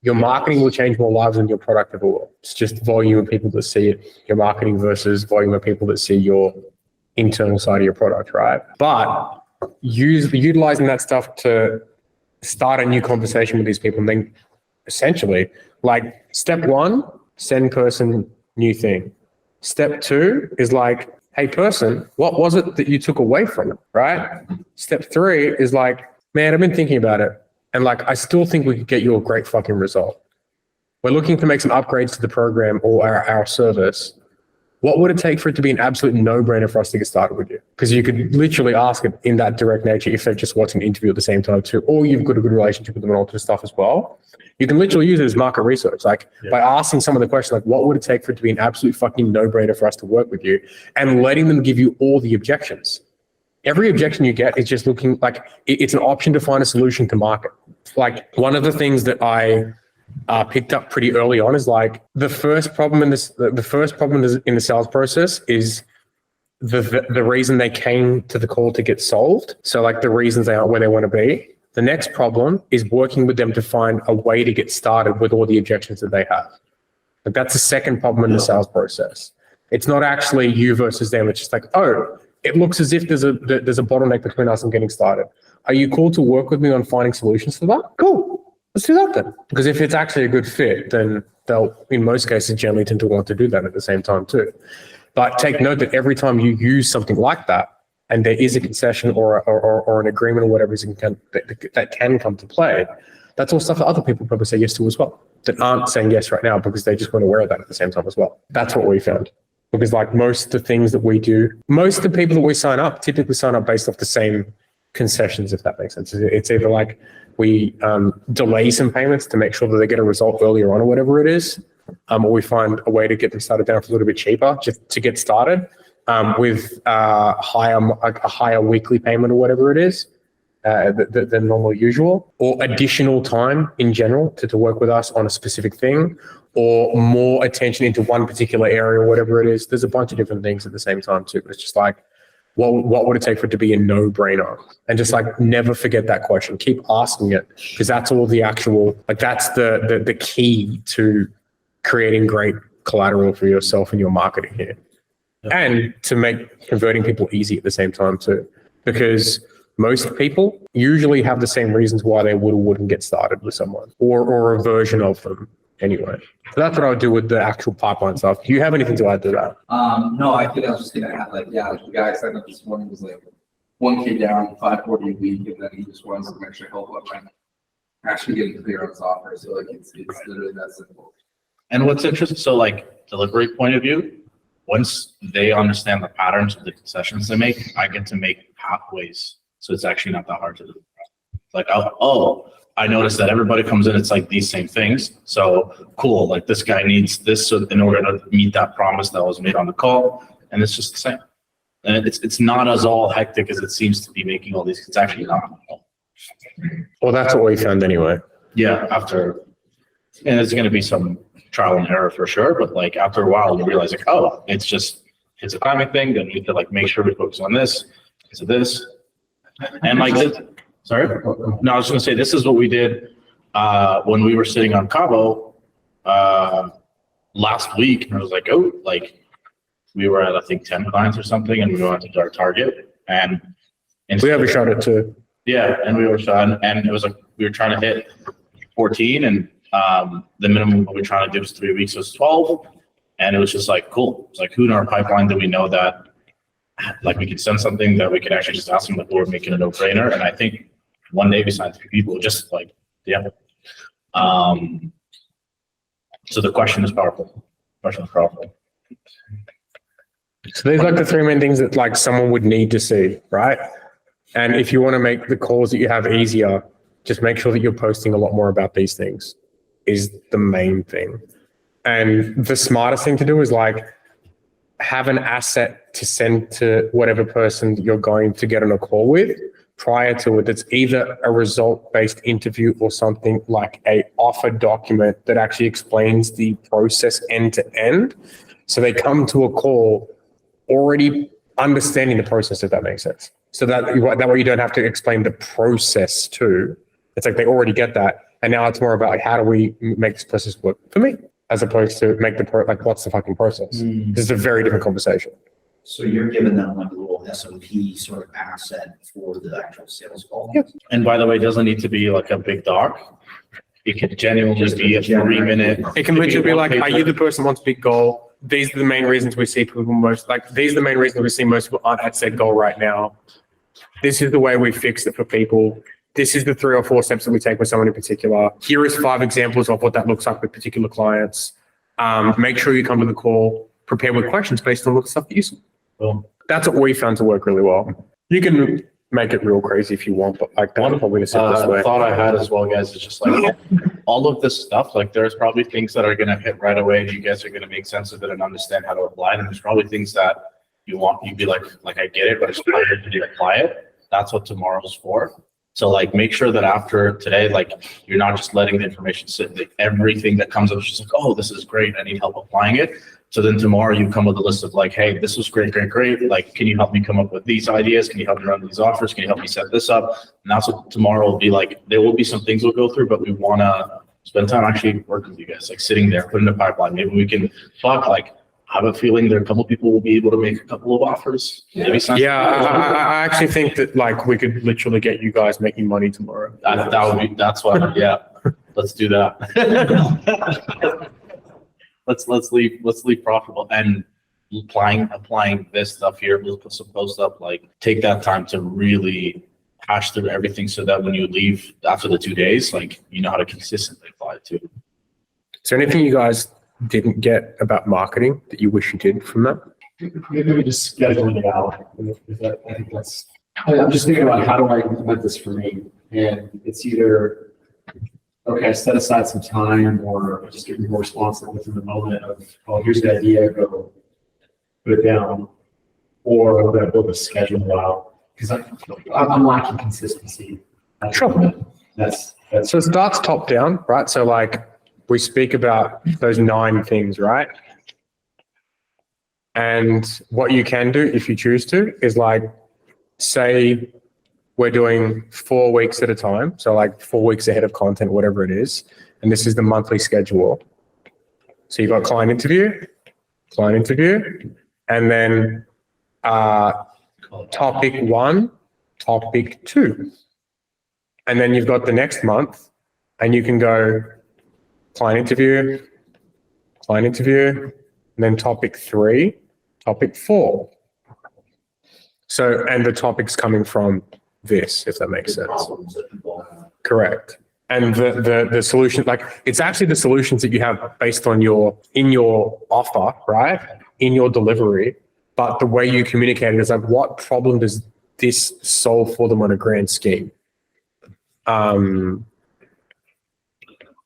Your marketing will change more lives than your product ever will. It's just volume of people that see it, your marketing versus volume of people that see your internal side of your product, right? But utilizing that stuff to start a new conversation with these people, and then essentially, like, step one, send person new thing. Step two is like, hey person, what was it that you took away from it, right? Step three is like, man, I've been thinking about it, and like, I still think we could get you a great fucking result. We're looking to make some upgrades to the program or our service. What would it take for it to be an absolute no-brainer for us to get started with you? Because you could literally ask it in that direct nature if they're just watching an interview at the same time too, or you've got a good relationship with them and all this stuff as well. You can literally use it as market research, like by asking some of the questions, like what would it take for it to be an absolute fucking no-brainer for us to work with you, and letting them give you all the objections. Every objection you get is just looking like it's an option to find a solution to market. Like one of the things that I picked up pretty early on is like the first problem in the sales process is the reason they came to the call to get solved. So like the reasons they aren't where they want to be. The next problem is working with them to find a way to get started with all the objections that they have. Like that's the second problem in the sales process. It's not actually you versus them. It's just like, oh, it looks as if there's a bottleneck between us and getting started. are you cool to work with me on finding solutions for that? Cool. Let's do that then. Because if it's actually a good fit, then they'll, in most cases, generally tend to want to do that at the same time too. But take note that every time you use something like that, and there is a concession or an agreement or whatever that can come to play, that's all stuff that other people probably say yes to as well, that aren't saying yes right now because they just weren't aware of that at the same time as well. That's what we found. Because like most of the things that we do, most of the people that we sign up typically sign up based off the same concessions, if that makes sense. It's either like we delay some payments to make sure that they get a result earlier on or whatever it is, or we find a way to get them started down for a little bit cheaper just to get started with a higher weekly payment or whatever it is than normal usual, or additional time in general to work with us on a specific thing, or more attention into one particular area or whatever it is. There's a bunch of different things at the same time too. It's just like, what would it take for it to be a no-brainer? And just like never forget that question. Keep asking it, because that's all the actual, like that's the key to creating great collateral for yourself and your marketing here. And to make converting people easy at the same time too, because most people usually have the same reasons why they would or wouldn't get started with someone, or a version of them anyway. So that's what I would do with the actual pipeline stuff. Do you have anything to add to that? No, I think I was just gonna add, like, yeah, the guy I signed up this morning was like 1K down, 540 a week, and then he just wants some extra help on like actually getting clear on his offer. So like it's literally that simple. And what's interesting, so like delivery point of view, once they understand the patterns of the concessions they make, I get to make pathways. So it's actually not that hard to do. Like, I noticed that everybody comes in, it's like these same things. So cool, like this guy needs this so in order to meet that promise that was made on the call. And it's just the same. And it's not as all hectic as it seems to be making all these. It's actually not. Well, that's what we found anyway. Yeah, and there's going to be some trial and error for sure. But like after a while, you realize like, oh, it's a timing thing. Then we need to like make sure we focus on this. So this. And like this, sorry? No, I was going to say, this is what we did when we were sitting on Cabo last week. And I was like, oh, like we were at, I think, 10 clients or something, and we went to our target. And We overshot it too. yeah, and we were trying, and it was like, we were trying to hit 14, and the minimum we were trying to do was 3 weeks, was 12. And it was just like, cool. It's like, who in our pipeline do we know that like we could send something that we could actually just ask them if we're making a no-brainer? And I think one day we signed 3 people, just like, yeah. So the question is powerful. So there's like the 3 main things that like someone would need to see, right? And if you want to make the calls that you have easier, just make sure that you're posting a lot more about these things is the main thing. And the smartest thing to do is like have an asset to send to whatever person you're going to get on a call with prior to it. That's either a result-based interview or something like a offer document that actually explains the process end to end. So they come to a call already understanding the process, if that makes sense. So that way you don't have to explain the process too. It's like they already get that. And now it's more about like, how do we make this process work for me? As opposed to make like, what's the fucking process? This is a very different conversation. So you're giving them like a little SOP sort of asset for the actual sales call? Yep. And by the way, it doesn't need to be like a big doc. It could genuinely be a 3-minute. It can literally be like, are you the person who wants a big goal? These are the main reasons we see people most, like, these are the main reasons we see most people aren't at said goal right now. This is the way we fix it for people. This is the 3 or 4 steps that we take with someone in particular. Here is 5 examples of what that looks like with particular clients. Make sure you come to the call, prepare with questions based on the stuff that you see. That's what we found to work really well. You can make it real crazy if you want, but like that's probably the simplest way. Thought I had as well, guys, is just like all of this stuff, like there's probably things that are going to hit right away and you guys are going to make sense of it and understand how to apply it. And there's probably things that you'd be like I get it, but it's harder to apply it. That's what tomorrow's for. So like make sure that after today, like you're not just letting the information sit. Like everything that comes up is just like, oh, this is great. I need help applying it. So then tomorrow you come with a list of like, hey, this was great. Like, can you help me come up with these ideas? Can you help me run these offers? Can you help me set this up? And that's what tomorrow will be like. There will be some things we'll go through, but we want to spend time actually working with you guys, like sitting there, putting the pipeline. Maybe we can talk like, have a feeling that a couple people will be able to make a couple of offers. Maybe some. Yeah, I actually think that like we could literally get you guys making money tomorrow. That's what, yeah, let's do that. Let's leave profitable and applying this stuff here. We'll put some posts up, like take that time to really hash through everything so that when you leave after the 2 days, like you know how to consistently apply it to. Is there anything you guys didn't get about marketing that you wish you did from that? Maybe we just scheduling it out. I think that's, I'm just thinking about how do I implement this for me? And it's either, okay, set aside some time or just get more responsive within the moment of, oh, here's the idea, go put it down. Or I'm going to build a schedule out because I'm lacking consistency. Sure. That's So it starts top down, right? So like we speak about those 9 things, right? And what you can do if you choose to is like, say we're doing 4 weeks at a time. So like 4 weeks ahead of content, whatever it is. And this is the monthly schedule. So you've got client interview, and then topic 1, topic 2. And then you've got the next month and you can go client interview, and then topic 3, topic 4. So, and the topic's coming from this, if that makes sense. Problems that people have. Correct. And the solution, like it's actually the solutions that you have based on in your offer, right? In your delivery, but the way you communicate it is like, what problem does this solve for them on a grand scheme?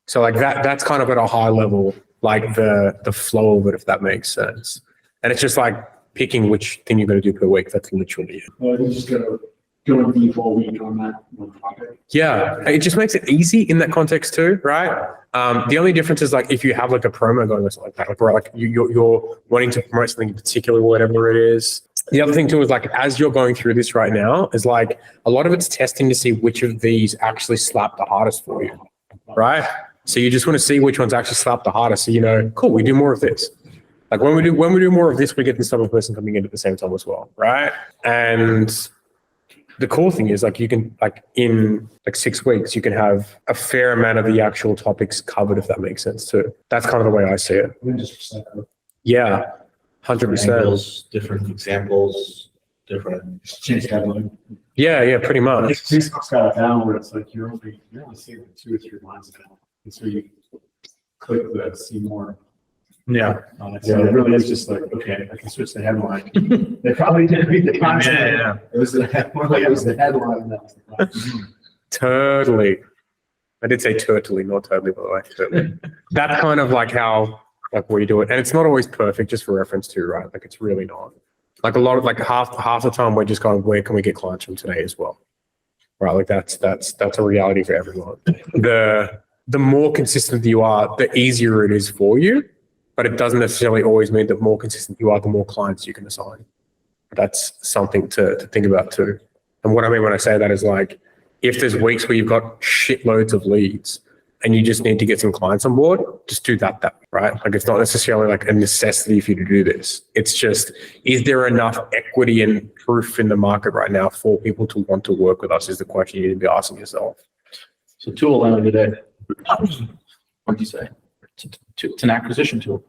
So like that's kind of at a high level, like the flow of it, if that makes sense. And it's just like picking which thing you're going to do per week. That's literally it. well, you just go deep all week on that one topic. Yeah, it just makes it easy in that context too, right? The only difference is like if you have like a promo going or something like that, like, like you're wanting to promote something in particular, whatever it is. The other thing too is like as you're going through this right now, is like a lot of it's testing to see which of these actually slap the hardest for you, right? So you just want to see which ones actually slap the hardest. So you know, cool, we do more of this. Like when we do more of this, we get this type of person coming in at the same time as well, right? And the cool thing is like you can like in like 6 weeks, you can have a fair amount of the actual topics covered, if that makes sense too. That's kind of the way I see it. Yeah, 100%. Angles, different examples, different. Change the headline. Yeah, pretty much. Facebook's got it down where it's like you're only seeing 2 or 3 lines of it. And so you click the see more. Yeah. So it really is just like, okay, I can switch the headline. They probably didn't read the content. Yeah. It was the headline. It was the headline. And that was the content. Totally. I did say totally, not totally, by the way. Totally. That's kind of like how like we do it. And it's not always perfect, just for reference too, right? Like it's really not. Like a lot of like half the time we're just going, where can we get clients from today as well? Right. Like that's a reality for everyone. The more consistent you are, the easier it is for you. But it doesn't necessarily always mean that more consistent you are, the more clients you can assign. That's something to think about too. And what I mean when I say that is like, if there's weeks where you've got shitloads of leads and you just need to get some clients on board, just do that, right? Like it's not necessarily like a necessity for you to do this. It's just, is there enough equity and proof in the market right now for people to want to work with us is the question you need to be asking yourself. So tool end of the day. What do you say? It's an acquisition tool.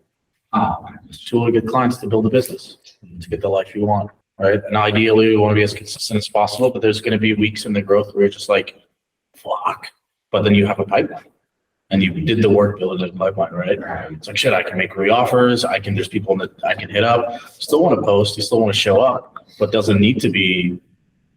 It's a tool to get clients to build a business, to get the life you want, right? And ideally, we want to be as consistent as possible, but there's going to be weeks in the growth where you're just like, fuck. But then you have a pipeline and you did the work building a pipeline, right? It's like, shit, I can make re-offers. There's people that I can hit up. Still want to post. You still want to show up, but doesn't need to be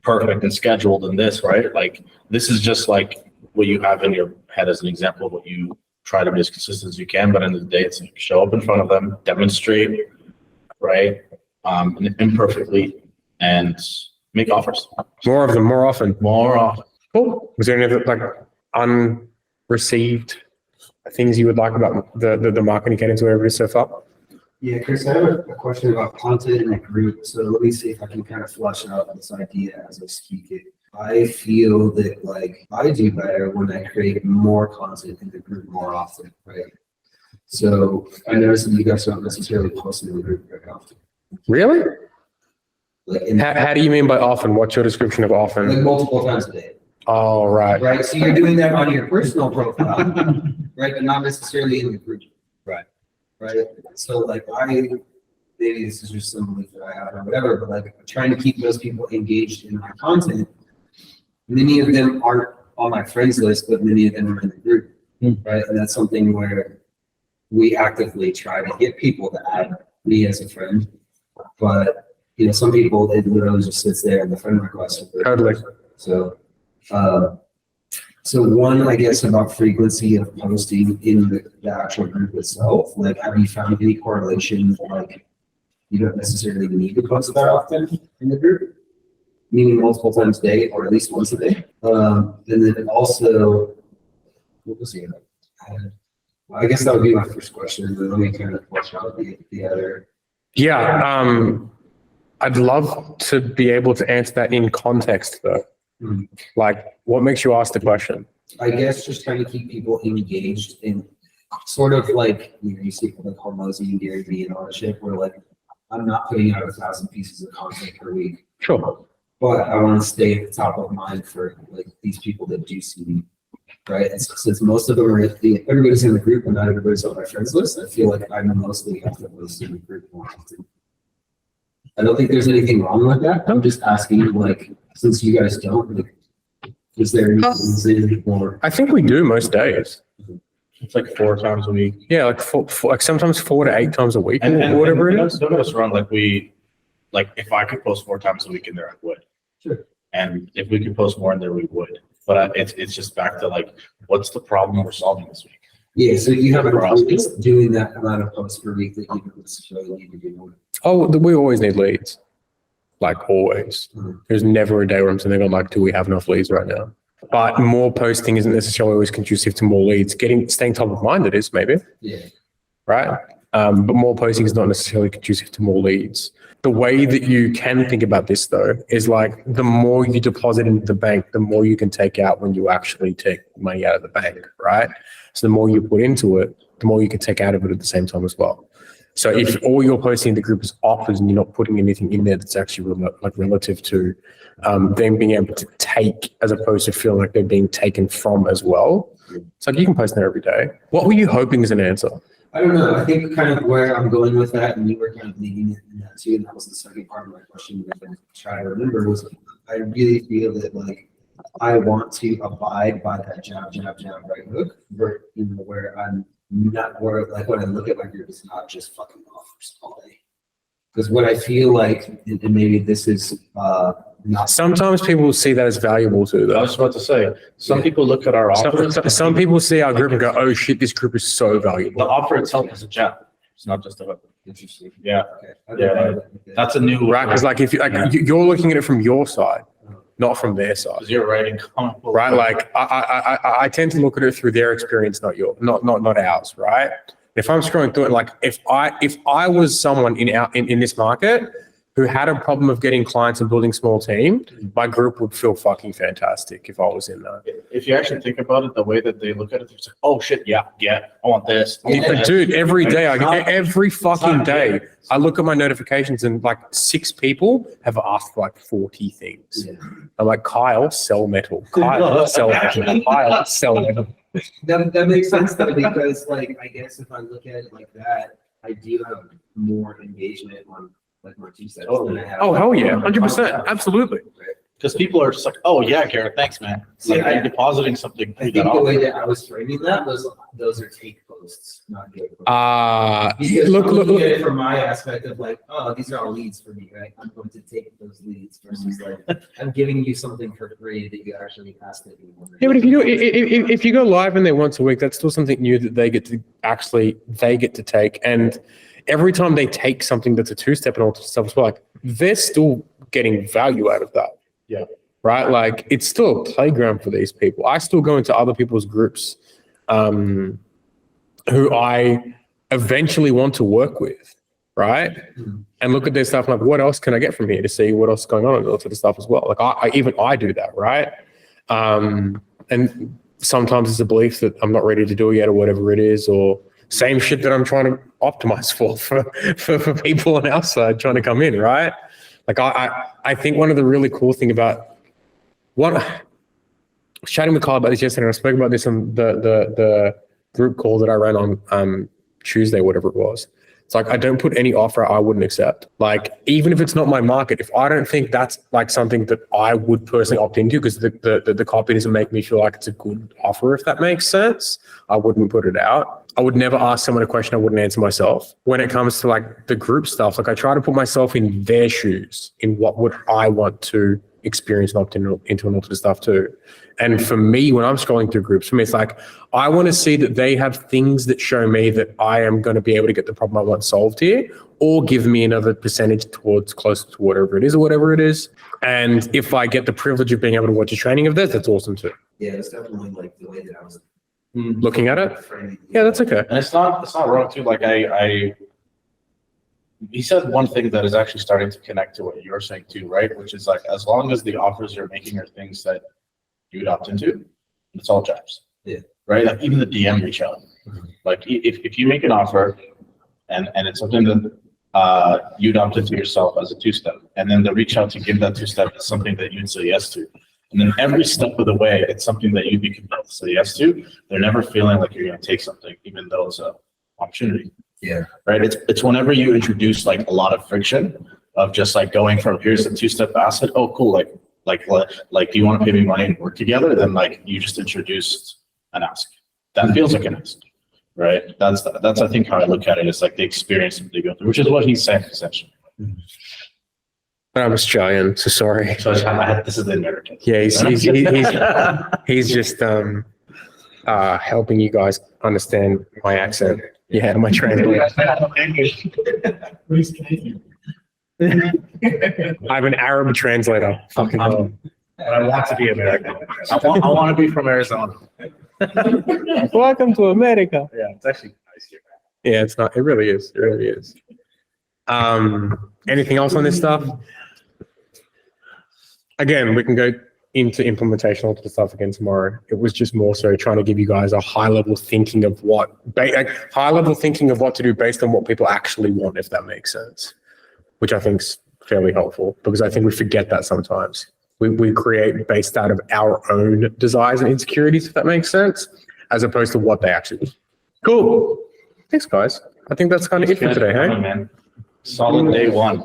perfect and scheduled in this, right? Like, this is just like what you have in your head as an example of what you try to be as consistent as you can, but in the day, it's like show up in front of them, demonstrate, right? And imperfectly, and make offers. More of them, more often. More often. Cool. Was there any other like unreceived things you would like about the marketing cadence, whatever it is so far? Yeah, Chris, I have a question about content in a group. So let me see if I can kind of flesh out this idea as I speak it. I feel that like I do better when I create more content in the group more often, right? So I noticed that you guys don't necessarily post in the group very often. Really? Like, in, How do you mean by often? What's your description of like often? multiple times a day, Oh, right. right? So you're doing that on your personal profile, right? But not necessarily in the group. Right. Right? So like maybe this is just some belief that I have or whatever, but like trying to keep those people engaged in my content. Many of them aren't on my friends list, but many of them are in the group, right? And that's something where we actively try to get people to add me as a friend. But, you know, some people, it literally just sits there in the friend request. Totally. So, so one, I guess, about frequency of posting in the actual group itself, like, have you found any correlation, like, you don't necessarily need to post that often in the group, meaning multiple times a day or at least once a day. And then also, what was the other? I guess that would be my first question, but let me kind of flesh out the other. Yeah, I'd love to be able to answer that in context though. Mhm. Like, what makes you ask the question? I guess just trying to keep people engaged in sort of like, you know, you see like Hormozy and Gary Vee and all that shit, where like, I'm not putting out 1,000 pieces of content per week, Sure. but I want to stay at the top of mind for like these people that do see me. Right, and since most of them are everybody's in the group and not everybody's on my friends list, I feel like I'm mostly actively in the group more often. I don't think there's anything wrong with that. I'm just asking, like, since you guys don't, like, is there any reason or? I think we do most days. It's like 4 times a week. Yeah, like like sometimes 4 to 8 times a week or whatever it is. Don't get us wrong, like if I could post 4 times a week in there, I would. Sure. And if we could post more in there, we would. But it's just back to like, what's the problem we're solving this week? Yeah, so you have For us. doing that amount of posts per week that you don't necessarily need to do. Oh, we always need leads. Like always. Mhm. There's never a day where I'm sitting there going like, do we have enough leads right now? But more posting isn't necessarily always conducive to more leads. Staying top of mind it is maybe, Yeah. right? But more posting is not necessarily conducive to more leads. The way that you can think about this though is like the more you deposit into the bank, the more you can take out when you actually take money out of the bank, right? So the more you put into it, the more you can take out of it at the same time as well. So if all you're posting in the group is offers and you're not putting anything in there that's actually relative to them being able to take as opposed to feeling like they're being taken from as well. It's like you can post there every day. What were you hoping as an answer? I don't know. I think kind of where I'm going with that, and you were kind of leading it in that too, and that was the second part of my question that I'm trying to remember was I really feel that like I want to abide by that jab, right hook, where I'm not where like when I look at my group, it's not just fucking offers all day. Because what I feel like, and maybe this is not Sometimes people see that as valuable too, I though. was about to say, some people look at our offer. Some people see our group and go, "Oh shit, this group is so The valuable." offer itself is a jab. It's not just a hook. interesting. Yeah, Okay. Yeah. That's a new. Right? Because like if you're looking at it from your side, not from their side. Because you're writing comic book. Right? Like I tend to look at it through their experience, not ours, right? If I'm scrolling through it, like if I was someone in this market who had a problem of getting clients and building small team, my group would feel fucking fantastic if I was in that. If you actually think about it, the way that they look at it, it's like, oh shit, yeah, I want this. I want that. Dude, every day, every fucking day, I look at my notifications and like 6 people have asked for like 40 things. Yeah. I'm like, Kyle, sell metal. Kyle, sell metal. Kyle, sell metal. That makes sense though, because like I guess if I look at it like that, I do have more engagement on like my 2 sets than I have. Oh, hell yeah. 100%. Absolutely. Because people are just like, oh yeah, Garrett, thanks, man. It's like Yeah. you're depositing something. I think the way that I was framing that was those are take posts, not good posts. Because Look, I'm look, looking at it look. from my aspect of like, oh, these are all leads for me, right? I'm going to take those leads versus like, I'm giving you something for free that you actually asked that you wanted. Yeah, but if you go live in there once a week, that's still something new that they get to take. And every time they take something that's a 2-step and all that stuff as well, like they're still getting value out of that. Yeah. Right? Like it's still a playground for these people. I still go into other people's groups who I eventually want to work with, right? And look at their stuff. Like, what else can I get from here to see what else is going on and all sort of stuff as well? Like I do that, right? And sometimes it's a belief that I'm not ready to do it yet or whatever it is, or Same shit that I'm trying to optimize for people on our side trying to come in, right? Like I think one of the really cool thing about what I was chatting with Kyle about this yesterday, and I spoke about this on the group call that I ran on Tuesday, whatever it was. It's like I don't put any offer I wouldn't accept. Like even if it's not my market, if I don't think that's like something that I would personally opt into because the copy doesn't make me feel like it's a good offer, if that makes sense, I wouldn't put it out. I would never ask someone a question I wouldn't answer myself. When it comes to like the group stuff, like I try to put myself in their shoes, in what would I want to experience and opt into and all the stuff too. And for me, when I'm scrolling through groups, for me, it's like, I want to see that they have things that show me that I am going to be able to get the problem I want solved here, or give me another percentage towards closer to whatever it is or whatever it is. And if I get the privilege of being able to watch a training of theirs, that's awesome too. Yeah, it's definitely like the way that I was Looking at it? framing. Yeah, that's okay. And it's not wrong too. Like he said one thing that is actually starting to connect to what you're saying too, right? Which is like, as long as the offers you're making are things that you would opt into, it's all jobs. Yeah. Right? Like even the DM reach out. Like if you make an offer and it's something that you'd opt into yourself as a two-step, and then the reach out to give that two-step is something that you'd say yes to. And then every step of the way, it's something that you'd be compelled to say yes to. They're never feeling like you're going to take something, even though it's an opportunity. Yeah. Right. It's whenever you introduce like a lot of friction of just like going from here's the two-step asset. Oh, cool. Like, do you want to pay me money and work together? Then like you just introduced an ask. That feels like an ask. Right. That's I think how I look at it. It's like the experience that they go through, which is what he's saying essentially. I'm Australian, so sorry. So this is the American. Yeah, he's just helping you guys understand my accent. Yeah, my translator. Who's Canadian? I have an Arab translator. Fucking hell. But I want to be American. I want to be from Arizona. Welcome to America. Yeah, it's actually nice here. Yeah, it's not. It really is. It really is. Anything else on this stuff? Again, we can go into implementation onto the stuff again tomorrow. It was just more so trying to give you guys a high level thinking of what to do based on what people actually want, if that makes sense, which I think is fairly helpful because I think we forget that sometimes. We create based out of our own desires and insecurities, if that makes sense, as opposed to what they actually want. Cool. Thanks, guys. I think that's kind of it for today, hey? Man. Solid day one.